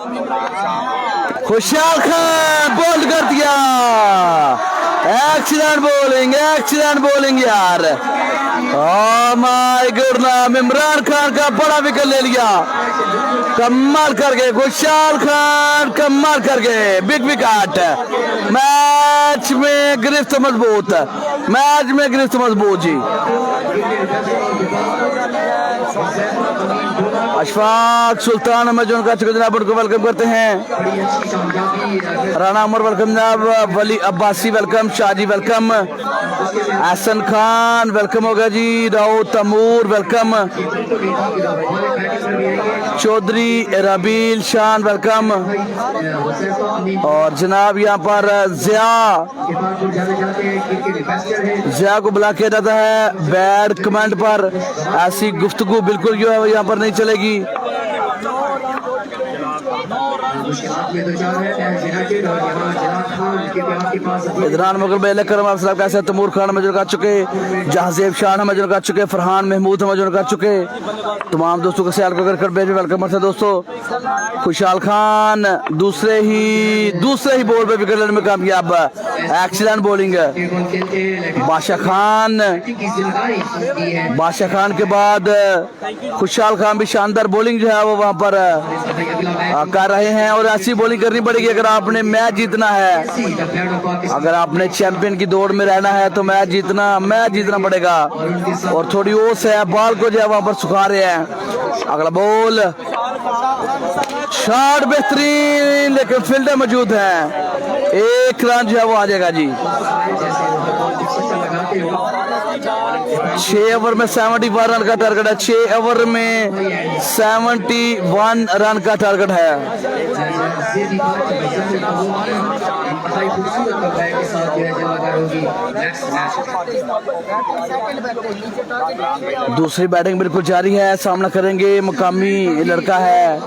खुशहाल खान बॉल कर दिया, एक्सीलेंट बॉलिंग यार। Oh my God, Imran Khan का बड़ा विकेट ले लिया, कमाल कर गए खुशहाल खान, कमाल कर गए, बिग विकेट। मैच में गिरफ्त मजबूत जी। अशफाक सुल्तान में जो जनाब उनको वेलकम करते हैं। राणा उमर वेलकम जनाब, Wali Abbasi welcome, Shahji welcome, Hassan Khan welcome हो गया जी, राउत तमूर वेलकम, चौधरी रबील शान वेलकम और जनाब यहाँ पर जिया को बुला किया जाता है बैड कमेंट पर। ऐसी गुफ्तगू बिल्कुल जो है यहाँ पर नहीं चलेगी। इदरान मुगल बेले करम कैसे, तमूर खान मजूर कर चुके, जहाजेब शान मजूर कर चुके, फरहान महमूद मजूर कर चुके। तमाम दोस्तों को सैल कर वेलकम करते दोस्तों। खुशहाल खान दूसरे ही बॉल पे विकेट लेने में कामयाब, एक्सीलेंट बॉलिंग है। बादशाह खान के बाद खुशहाल खान भी शानदार बॉलिंग जो है वो वहां पर कर रहे हैं और ऐसी बॉलिंग करनी पड़ेगी अगर आपने मैच जीतना है। अगर आपने चैंपियन की दौड़ में रहना है तो मैच जीतना पड़ेगा। और थोड़ी ओस है, बॉल को जो है वहां पर सुखा रहे हैं। अगला बॉल शॉट बेहतरीन, लेकिन फील्डर मौजूद है, 1 रन जो है वो आ जाएगा जी। 6 ओवर में 71 रन का टारगेट है, 6 ओवर में 71 रन का टारगेट है। दूसरी बैटिंग बिल्कुल जारी है, सामना करेंगे मुकामी लड़का है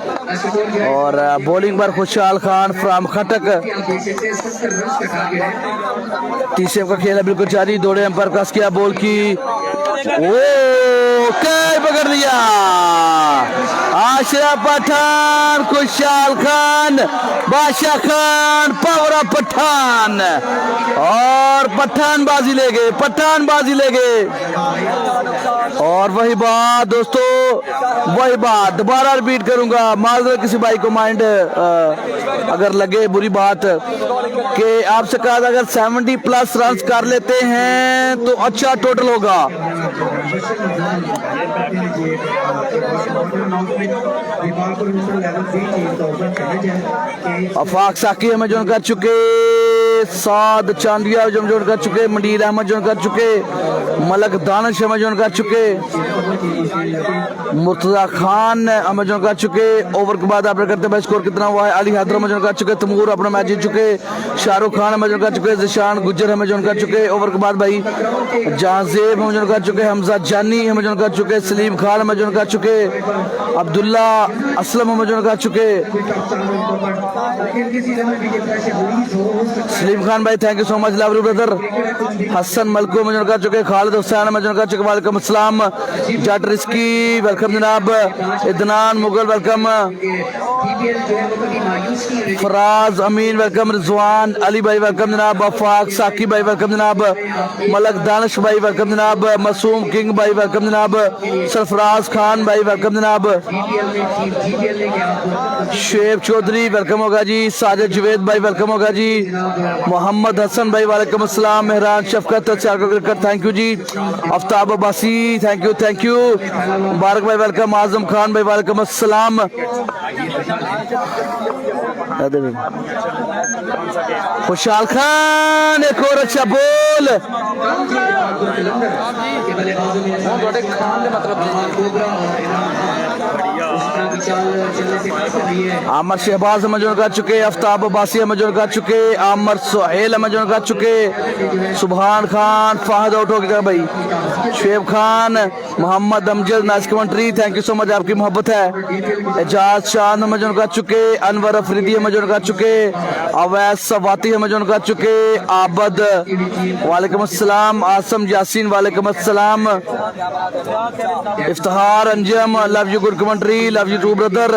और बॉलिंग पर खुशहाल खान फ्राम खटक। तीसरे का खेल है बिल्कुल जारी, दौड़े पर कस किया बॉल की, पकड़ लिया अशरफ पठान, खुशहाल खान, बादशाह खान, पावर ऑफ पठान और पठान बाजी ले गए। और वही बात दोस्तों, वही बात दोबारा रिपीट करूंगा, माजरत किसी भाई को माइंड अगर लगे बुरी बात कि आपसे कहा था अगर 70+ रन कर लेते हैं तो अच्छा टोटल होगा। अफाक साकी हमें जो कर चुके, साद चांदिया जॉइन कर चुके, मंडीर अहमद जॉइन कर चुके, मलक दानिश हमें जॉइन कर चुके, मुर्तजा खान हमें जॉइन कर चुके। ओवर के बाद आप करते हैं स्कोर कितना हुआ है। अली हैदर हमें जॉइन कर चुके, तमूर अपना मैच जीत चुके, शाहरुख खान हमें जॉइन कर चुके, जिशान गुज्जर हमें जॉइन कर चुके। ओवर के बाद भाई जहांजेब हमें जॉइन कर चुके, हमजा जानी हमें जॉइन कर चुके, सलीम खान हमें जॉइन कर चुके, अब्दुल्ला असलम हमें जॉइन कर चुके। सलीम खान भाई thank you so much, love you brother. Hassan मलकू में कर चुके, खालिद हुसैन में कर चुके, वालेकुम अस्सलाम। जट रिस्की वेलकम जनाब, इदनान मुगल वेलकम, फराज अमीन वेलकम, रिजवान अली भाई वेलकम जनाब, वफाक साकी भाई वेलकम जनाब, मलक दानिश भाई वेलकम जनाब, मासूम किंग भाई वेलकम जनाब, सरफराज खान भाई वेलकम जनाब, शेब चौधरी वेलकम होगा जी, साजिद जुवेद भाई वेलकम होगा जी, मोहम्मद हसन भाई वालेकुम अस्सलाम, मेहरान शफकत थैंक यू जी, आफ्ताब अब्बासी थैंक यू, मुबारक भाई वेलकम, आजम खान भाई वालेकुम अस्सलाम। खुशहाल खान एक और अच्छा बोल, आमर शहबाज मजूर कर चुके, आफ्ताब अब्बासी मजूर कर चुके, आमर सोहेल मजूर कर चुके, सुबहान खान फाहद आउट हो गया भाई, Shoaib Khan, Mohammad Amjad nice commentary thank you so much, आपकी मोहब्बत है। एजाज चांद मजूर कर चुके, अनवर अफरीदी मजूर कर चुके, अवैस सवाती मजूर कर चुके, आबद वालेकुम अस्सलाम, आसम यासीन वालेकुम अस्सलाम, Iftikhar Anjum love you good commentary, love you too brother,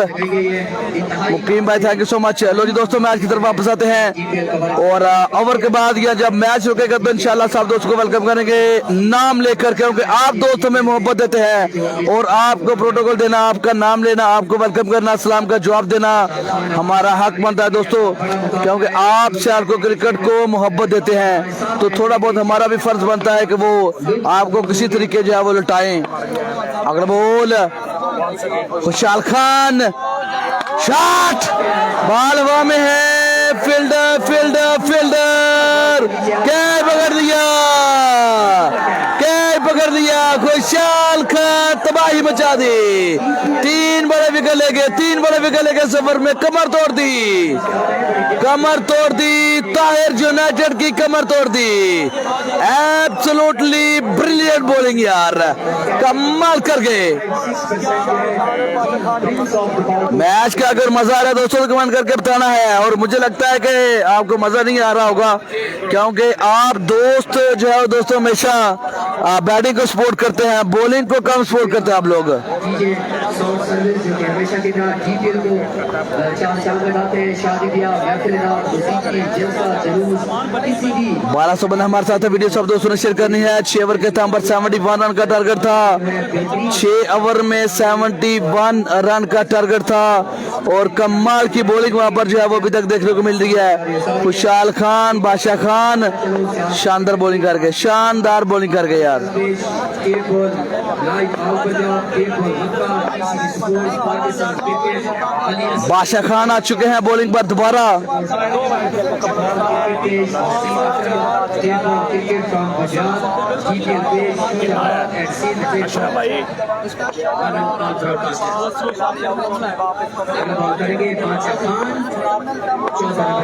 Muqeem भाई थैंक यू सो मच। लो जी दोस्तों मैच की तरफ वापस आते हैं और ओवर के बाद या जब मैच रुकेगा तो इंशाल्लाह सब दोस्तों को वेलकम करेंगे नाम लेकर, क्योंकि आप दोस्त हमें मोहब्बत देते हैं और आपको प्रोटोकॉल देना, आपका नाम लेना, आपको वेलकम करना, सलाम का जवाब देना हमारा हक बनता है दोस्तों, क्योंकि आप शहर को क्रिकेट को मोहब्बत देते हैं तो थोड़ा बहुत हमारा भी फर्ज बनता है कि वो आपको किसी तरीके जो है वो लुटाएं। अगला बोल खुशहाल खान, शॉट बॉल हवा में है, फील्डर फील्डर फील्डर कैच पकड़ दिया, कैच पकड़ दिया, खुशहाल खान तबाही मचा दी, 3 बड़े विकेट लेके, 3 बड़े विकेट लेके सफर में कमर तोड़ दी, कमर तोड़ दी, ताहिर यूनाइटेड की कमर तोड़ दी, एब्सोल्युटली ब्रिलियंट बॉलिंग यार, कमाल कर गए। मैच का अगर मजा आ रहा है दोस्तों तो कमेंट करके बताना है, और मुझे लगता है कि आपको मजा नहीं आ रहा होगा क्योंकि आप दोस्त जो है दोस्तों हमेशा बैटिंग को सपोर्ट करते हैं, बॉलिंग को कम सपोर्ट करते हैं आप लोग। 1200 बंदे हमारे साथ है, वीडियो सब दोस्तों ने शेयर करनी है। 6 ओवर के नंबर 71 रन का टारगेट था, 6 ओवर में 71 रन का टारगेट था और कमाल की बॉलिंग वहां पर जो है वो अभी तक देखने को मिल रही है। खुशहाल खान, बादशाह खान शानदार बॉलिंग कर गए, शानदार बॉलिंग कर गए यार। बादशाह खान आ चुके हैं बॉलिंग पर दोबारा।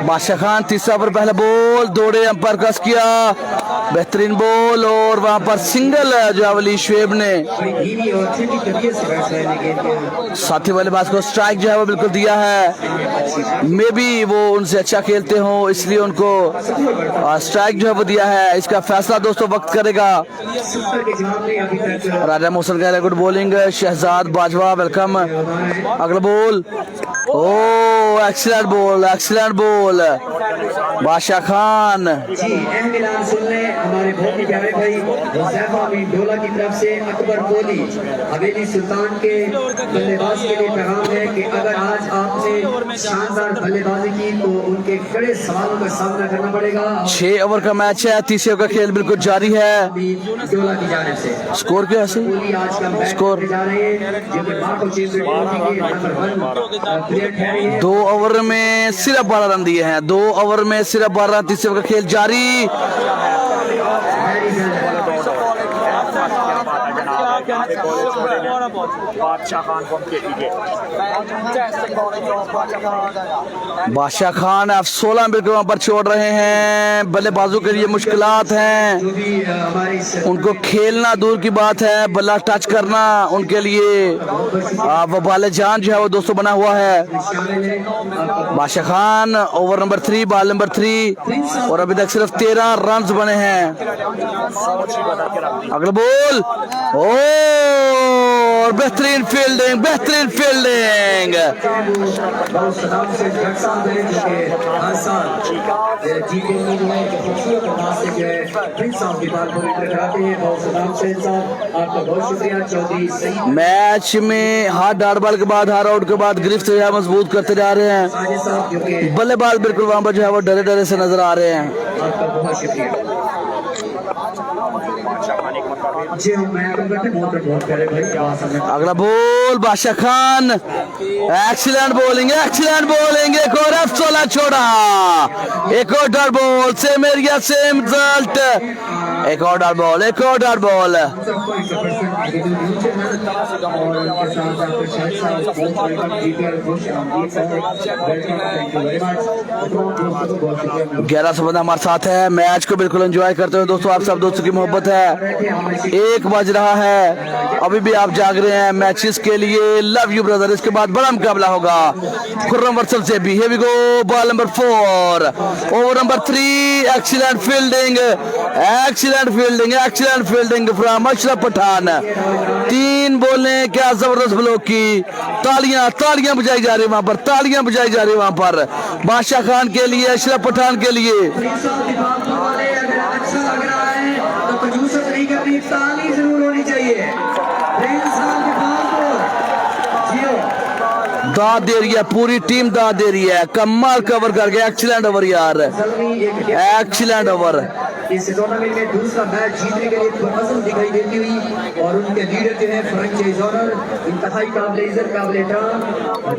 बादशाह खान तीसरा ओवर पहला बॉल, दौड़े अंपायर क्रॉस किया, बेहतरीन बॉल और वहां पर सिंगल जो अवली शुएब ने साथी बल्लेबाज को स्ट्राइक जो है वो बिल्कुल दिया है। मे बी वो उनसे अच्छा खेलते हो इसलिए उनको स्ट्राइक जो है वो दिया है। इसका फैसला दोस्तों वक्त करेगा। राजा मोहसिन कह रहे good bowling, Shahzad Bajwa welcome. अगला ball, oh excellent ball, excellent ball Badshah Khan. हमारे बहुत ही प्यारे भाई हुज़ैफा बिन डोला की तरफ से अकबर कोहली हवेली सुल्तान के बल्लेबाज के लिए पैगाम है कि अगर आज आपने शानदार बल्लेबाजी की तो उनके कड़े सवालों का सामना करना पड़ेगा। 6 ओवर का मैच है, तीसरे ओवर का खेल बिल्कुल जारी है। डोला की जानिब से स्कोर क्या है? स्कोर 2 ओवर में सिर्फ 12 रन दिए हैं, 2 ओवर में सिर्फ 12 रन, तीसरे ओवर का खेल जारी। बादशाह खान अब 16 विकेट वहां पर छोड़ रहे हैं। बल्लेबाजों के लिए मुश्किलात हैं, उनको खेलना दूर की बात है, बल्ला टच करना उनके लिए वबाल जान जो है वो दोस्तों बना हुआ है। बादशाह Khan over number 3, ball number 3 और अभी तक सिर्फ 13 रन बने हैं। अगला बॉल और बेहतरीन फील्डिंग, बेहतरीन फील्डिंग। मैच में हाथ डाट बॉल के बाद, हार आउट के बाद गिरफ्त जो है मजबूत करते जा रहे हैं। बल्लेबाज बिल्कुल वहां पर जो है वो डरे डरे से नजर आ रहे हैं। अगला ball Badshah Khan, excellent bowling, excellent bowling. एक और F16 छोड़ा, एक और dot ball, same area same result. एक और डॉट बॉल, एक और डॉट बॉल। 11 बंदा हमारे साथ है। मैच को बिल्कुल एंजॉय करते हुए दोस्तों, आप सब दोस्तों की मोहब्बत है। 1 बज रहा है, अभी भी आप जाग रहे हैं मैचेस के लिए। Love you brother. इसके बाद बड़ा मुकाबला होगा Khurram versus JB. Here we go, ball number 4, over number 3। Excellent fielding, excellent fielding, excellent fielding from Ashraf Pathan. 3 बॉलें, क्या जबरदस्त ब्लॉक की। तालियां तालियां बजाई जा रही है वहां पर, तालियां बजाई जा रही है वहां पर बादशाह खान के लिए, अशरफ पठान के लिए। ताली जरूर होनी चाहिए। दाद दे रही है, पूरी टीम दाद दे रही है। कमाल कवर कर गया, एक्सीलेंट ओवर यार, एक्सीलेंट ओवर। इस टूर्नामेंट में दूसरा मैच जीतने के लिए पसंद दिखाई देती हुई और उनके लीडर जो है फ्रेंचाइज ओनर, इंतहाई काबिल इज्जत, काबिल एहतराम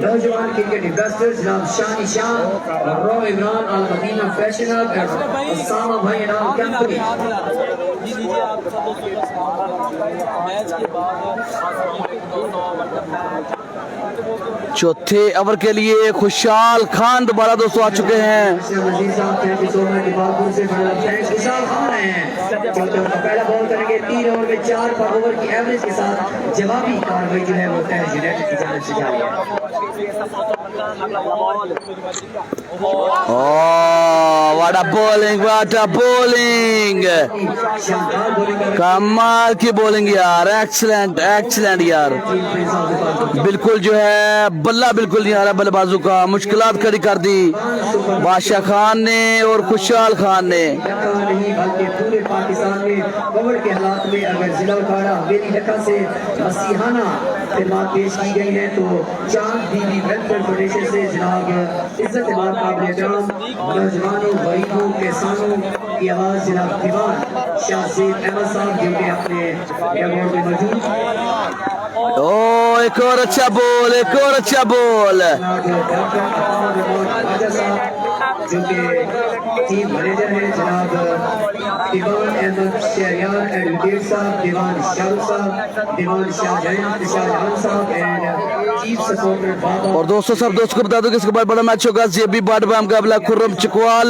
नौजवान क्रिकेट इन्वेस्टर जनाब शान ईशान और रो इमरान अल मदीना फैशन और उसामा भाई नाम कंपनी। चौथे ओवर के लिए खुशहाल खान दोबारा दोस्तों आ चुके हैं। पहला बॉल करेंगे 3 ओवर में 4 पर ओवर की एवरेज के साथ जवाबी कार्रवाई जो है वो तय यूनाइटेड की जानिब से जारी है। What a bowling, what a bowling, कमाल की बॉलिंग यार, एक्सीलेंट एक्सीलेंट यार। बिल्कुल जो है बल्ला बिल्कुल नहीं आ रहा बल्लेबाजों का, मुश्किलात खड़ी कर दी बादशाह खान ने और खुशहाल खान ने। नहीं बल्कि पूरे पाकिस्तान में कोविड के हालात में अगर जिला उखाड़ा हवेली लखा से मसीहाना खिदमत पेश की गई है तो चांद बीबी वेलफेयर फाउंडेशन से जनाब इज्जत इमाम काबिल एहतराम नौजवानों, गरीबों, किसानों की आवाज़ जनाब दीवान शाहजेब अहमद साहब जो कि अपने एयरपोर्ट में मौजूद। ओ एक और अच्छा बॉल, एक और अच्छा बॉल। जो कि टीम मैनेजर है जनाब दीवान अहमद शहरियार, एडवोकेट साहब दीवान शाहरुख साहब, दीवान शाहजहां साहब एंड चीफ सपोर्टर बाबा। और दोस्तों सब दोस्तों को बता दो कि इसके बाद बड़ा मैच होगा जेबी बाडबा मुकाबला खुर्रम चकवाल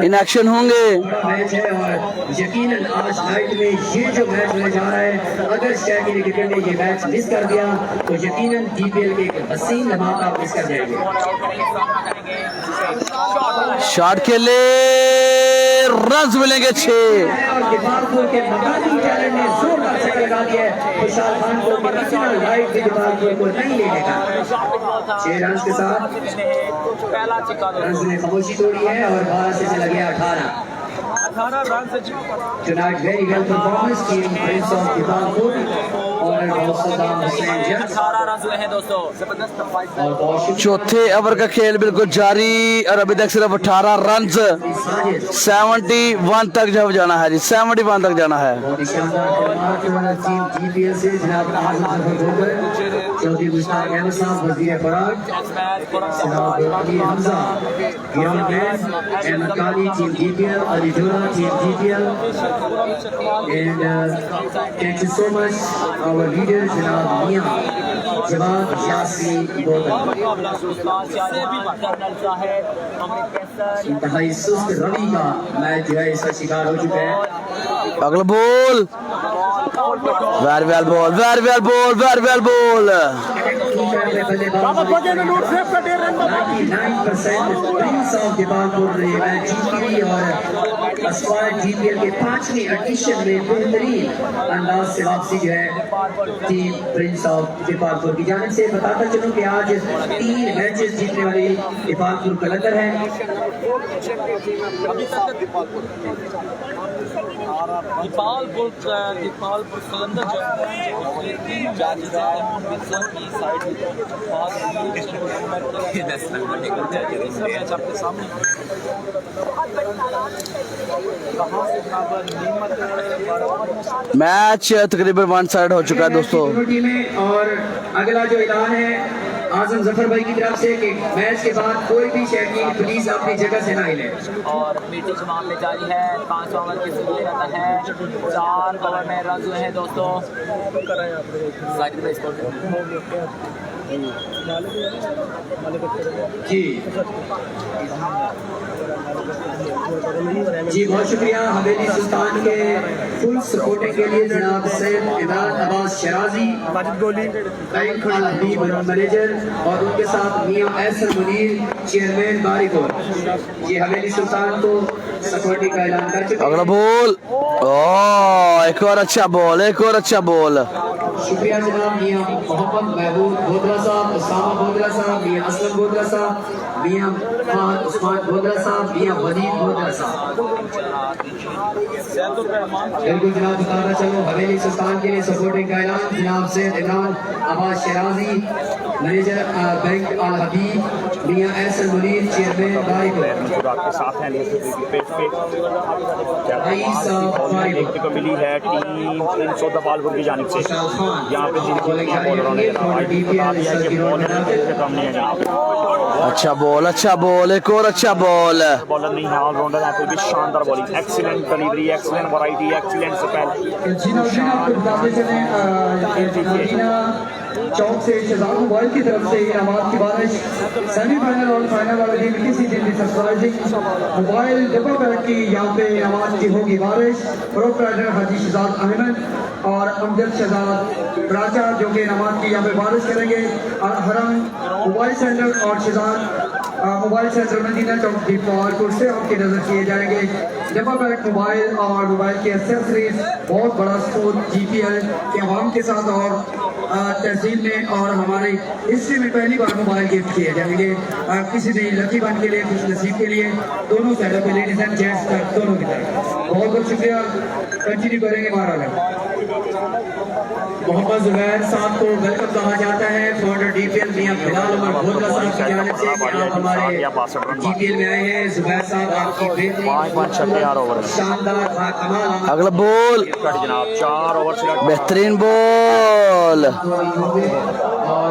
इन एक्शन होंगे। मैच है और यकीनन आज नाइट में ये जो मैच होने जा रहा है, अगर शहरी क्रिकेट ने ये मैच मिस कर दिया तो यकीनन DPL के एक हसीन लम्हा आप मिस कर जाएंगे। शॉट खेले, रन मिलेंगे 6। और दिमागपुर के मकानी टैलेंट ने जोरदार छक्का लगा दिया है खुशहाल खान को कि किसी ने राइट भी दिमागपुर को नहीं लेने का। 6 रन के साथ रन ने खामोशी तोड़ी है और 12 से चला गया 18 रन से। Tonight very well performance team Prince of Dibalpur और सद्दाम हुसैन जज 18 रन हुए हैं दोस्तों। जबरदस्त फाइट और बहुत शुक्रिया चौथे ओवर का खेल बिल्कुल जारी और अभी तक सिर्फ 18 रन 71 तक जब जाना है जी, 71 तक जाना है। बहुत ही शानदार खिदमत टीम जीपीएल से जनाब आजम जफर गोबर, चौधरी मुश्ताक अहमद साहब, वजीर फराग, जनाब अली हमजा, गियान बैन, Ahmed Kali team GPL, Ali Jora team GPL, and thank you so much our leader जनाब मियां जवाब यासी गोबर। इंतहाई सुस्त रवि का मैच जो है इसका शिकार हो चुका है। अगला ball very well ball, very well ball, very well ball. 99% के 5वीं एडिशन में बेहतरीन अंदाज से वापसी जो है टीम प्रिंस ऑफ दीपालपुर की जानिब से। बताता चलूं कि आज 3 मैचेस जीतने वाली दीपालपुर कलंदर है। दीपालपुर कलंदर जो आपके सामने मैच तकरीबन वन साइड हो चुका है दोस्तों। टीमें और अगला जो ऐलान है आजम जफर भाई की तरफ से कि मैच के बाद कोई भी शहरी पुलिस अपनी जगह से ना हिले। और मीटिंग मामले जारी है। 5 ओवर की सूची रहता है। 4 ओवर में रन हुए हैं दोस्तों। जी बहुत शुक्रिया हवेली सुल्तान के फुल सपोर्टिंग के लिए जनाब सैयद इमरान अब्बास शराजी, बैंक हबीब मैनेजर, और उनके साथ मियां एहसन मुनीर चेयरमैन बारिकोट। ये हवेली सुल्तान को सपोर्टिंग का ऐलान कर चुके हैं। अगला बॉल, एक और अच्छा बॉल, एक और अच्छा बॉल। शुक्रिया जनाब मियां मोहम्मद महबूब बोदरा साहब, उसामा बोदरा साहब, मियां असलम बोदरा साहब, मियां उस्मान बोदरा साहब, मियां वलीद बोदरा साहब। बिल्कुल जनाब बताना चलो हवेली सुल्तान के लिए सपोर्टिंग का ऐलान जनाब सैयद इमरान अब्बास शराजी, मैनेजर बैंक अल हबीब, मियां एहसन मुनीर चेयरमैन बारिकोट। आपके साथ हैं देखने को मिली है टीम प्रिंस ऑफ दीपालपुर की जानिब से। यहाँ पे अच्छा बॉल, अच्छा बॉल, एक और अच्छा बॉल। बॉलर नहीं है, ऑलराउंडर है, फिर भी शानदार bowling, excellent delivery, excellent variety, excellent spell. चौक से शहजाद मोबाइल की तरफ से इनामात की बारिश। सेमीफाइनल और फाइनल वाले दिन किसी दिन भी सरप्राइजिंग मोबाइल डब्बा पैक की यहाँ पे इनामात की होगी बारिश। प्रोप्राइटर हाजी शहजाद अहमद और अमजद शहजाद राजा जो कि इनामात की यहाँ पे बारिश करेंगे। और हरम मोबाइल सेंटर और शहजाद मोबाइल सेंटर मदीना चौक दीपालपुर से आपकी नजर किए जाएंगे। डब्बा पैक मोबाइल और मोबाइल की एक्सेसरीज बहुत बड़ा स्टोर जीपीएल के अवाम के साथ और तहसील में और हमारे हिस्से में पहली बार मोबाइल गिफ्ट किए जाएंगे। किसी भी लकी वन के लिए, कुछ नसीब के लिए, दोनों साइडों पे लेडीज एंड जेंट्स तक दोनों की तरफ बहुत बहुत शुक्रिया। कंटिन्यू करेंगे महाराज। मोहम्मद जुबैर साहब को वेलकम कहा जाता है। फाउंडर डीपीएल मियां बिलाल उमर बोदरा साहब की जानिब से आप हमारे जीपीएल में आए हैं। जुबैर साहब आपकी शानदार कमाल। अगला बॉल जनाब 4 ओवर से बेहतरीन बॉल। और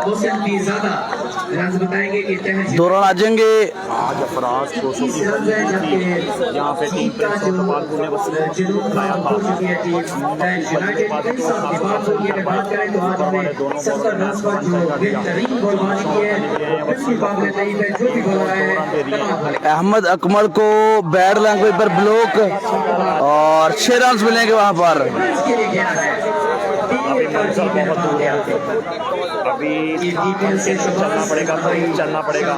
हुसैन भी ज्यादा रन बताएंगे कि दो रन आ जाएंगे। आज अफराज को यहाँ पे टीम प्रिंस ऑफ दीपालपुर ने बस लाया था। अहमद अकमल को बैड लैंग्वेज पर ब्लॉक और 6 रन मिलेंगे वहां पर। अभी चलना पड़ेगा, चलना पड़ेगा,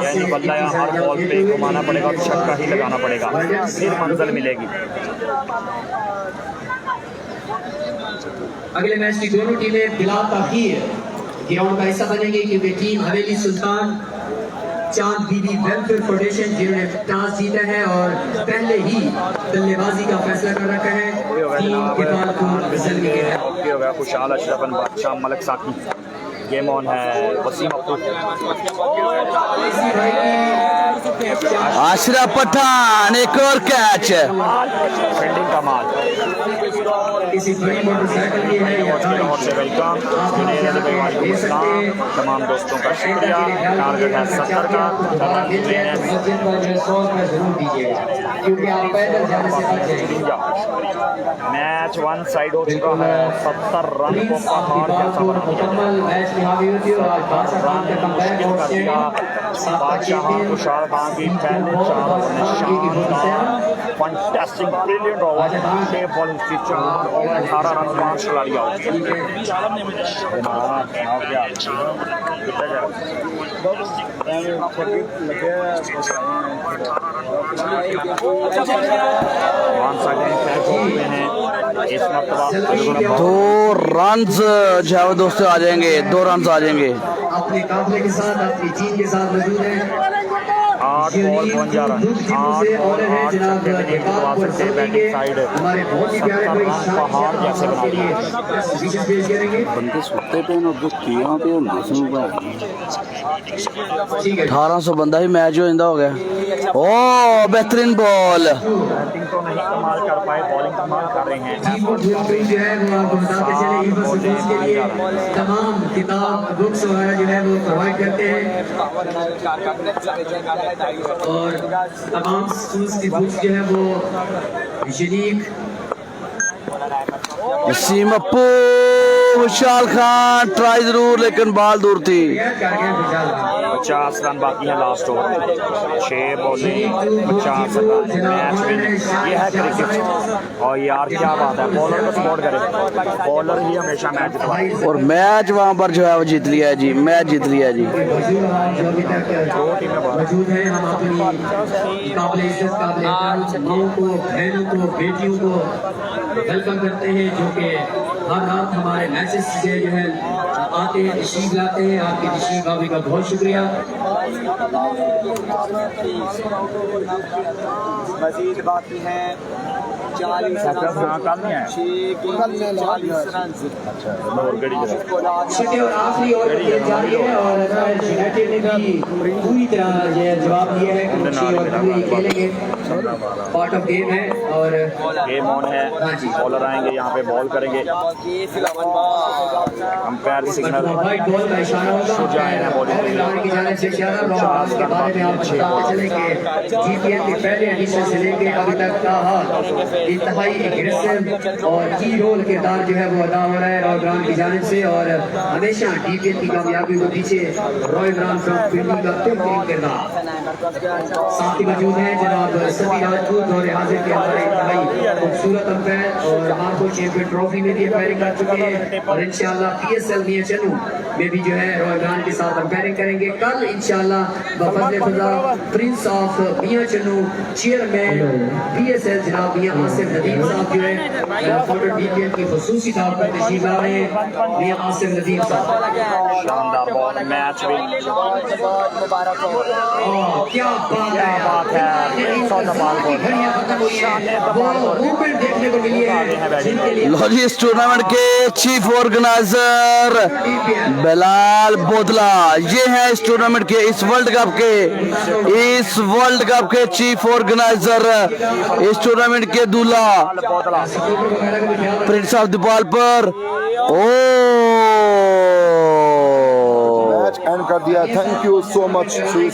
यानी बल्ला हर बॉल पे घुमाना पड़ेगा और छक्का ही लगाना पड़ेगा, फिर मंजिल मिलेगी। अगले मैच की दोनों टीमें बिला ताखीर ग्राउंड का हिस्सा बनेंगी क्योंकि टीम हवेली सुल्तान चांद बीबी वेलफेयर फाउंडेशन जिन्होंने टॉस जीता है और पहले ही बल्लेबाजी का फैसला कर रखा है टीम दीपालपुर जल्दी के है। गया खुशहाल अशरफ बादशाह मलिक साकी। गेम ऑन है वसीम अब्दुल, अशरफ पठान, एक और कैच। फील्डिंग का माल किसी बड़ी मोटरसाइकिल की है या और से वेलकम। तमाम दोस्तों का शुक्रिया। टारगेट है 70 का। मस्जिद पर जो 100 रुपये जरूर दीजिएगा क्योंकि आप पैदल जाने से बच जाएंगे। मैच वन साइड हो चुका है। 70 रन को पहाड़ जैसा बना दिया। मुकम्मल मैच में हावी होती है और बादशाह खान का कमबैक और बादशाह खुशहाल खान की पहले 4 फैंटास्टिक ब्रिलियंट ओवर 6 बॉल की 4 ओवर 18 रन 5 खिलाड़ी आउट। इस मरतबा 2 रन जो है वो दोस्तों आ जाएंगे, 2 रन आ जाएंगे। अपने काफले के साथ अपनी टीम के साथ मौजूद है। 8 बॉल 52 रन, 8 छक्के भी नहीं करवा सकते। बैटिंग साइड हमारे बहुत ही प्यारे भाई पहाड़ जैसे बना के लिए विशेष पेश करेंगे। बंदे सोते पे ना दुख किया पे होंगे सुन 1800 बंदा ही मैच हो हो गया। ओ बेहतरीन बॉल। बैटिंग तो नहीं कमाल कर पाए, बॉलिंग कमाल कर रहे हैं। जो है वो आपको बताते चले ई बस के लिए तमाम किताब बुक्स वगैरह जो है वो प्रोवाइड करते हैं और तमाम स्कूल्स की बुक्स जो है वो यूनिक। वसीम अप्पू, विशाल खान ट्राई जरूर लेकिन बॉल दूर थी। 50 रन बाकी है लास्ट ओवर में। 6 बॉलिंग 50 रन, मैच विनिंग। ये है क्रिकेट। और यार क्या बात है, बॉलर को सपोर्ट करे। बॉलर ही हमेशा मैच जितवाए। और मैच वहां पर जो है वो जीत लिया है जी, मैच जीत लिया है जी। जो अभी तक मौजूद है, हम अपनी काबिल इज्जत काबिल माओं को, बहनों को, बेटियों को वेलकम करते हैं जो कि हर रात हमारे मैसेज से जो है आते हैं, तशरीफ लाते हैं। आपकी तशरीफ आने का बहुत शुक्रिया। मजीद बाकी है 40 कल नहीं है। छठे और आखिरी ओवर में खेल जारी है और यूनाइटेड ने भी पूरी तरह ये जवाब दिया है कि 6 ओवर पूरी खेलेंगे, पार्ट ऑफ गेम है। और गेम ऑन है, बॉलर आएंगे यहाँ पे बॉल करेंगे। अंपायर सिग्नल वाइट बॉल का इशारा होगा की जानिब से इशारा के बारे में आप बताते चले कि जीपीएल के पहले एडिशन से लेकर अभी तक का हाल इंतहाई एग्रेसिव और की रोल किरदार जो है वो अदा हो रहा है रॉय ब्राउन की जानिब से। और हमेशा डीपीएल की कामयाबी के पीछे रॉय ब्राउन फ्रॉम फील्डिंग का बेहतरीन किरदार। साथ ही मौजूद है जनाब सभी राजपूत और हाजिर के हमारे इंतहाई खूबसूरत अंपायर और आपको चैंपियन ट्रॉफी में भी अंपायरिंग कर चुके हैं और इंशाल्लाह पीएसएल मियां चन्नू में भी जो है रॉय ब्राउन के साथ अंपायरिंग करेंगे। कल इंशाल्लाह बफज़ल खुदा prince of Mian Channu chairman PSL जनाब मियां आसिफ नदीम साहब जो है फोटो डीपीएल की खुसूसी तौर पर तशरीफ ला रहे हैं। मियां आसिफ नदीम साहब शानदार बॉल, मैच भी क्या बात है, देखने को मिली है जिनके लिए लो जी, इस टूर्नामेंट के चीफ ऑर्गेनाइजर बिलाल बोदला ये है इस टूर्नामेंट के, इस वर्ल्ड कप के चीफ ऑर्गेनाइजर, इस टूर्नामेंट के दूल्हा प्रिंस ऑफ दीपाल पर। ओ मैच एंड कर दिया। Thank you so much.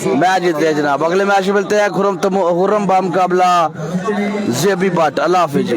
Match जीत गए जनाब। अगले मैच में मिलते हैं खुर्रम बामुकाबला जेबी भट्ट। अल्लाह हाफिज।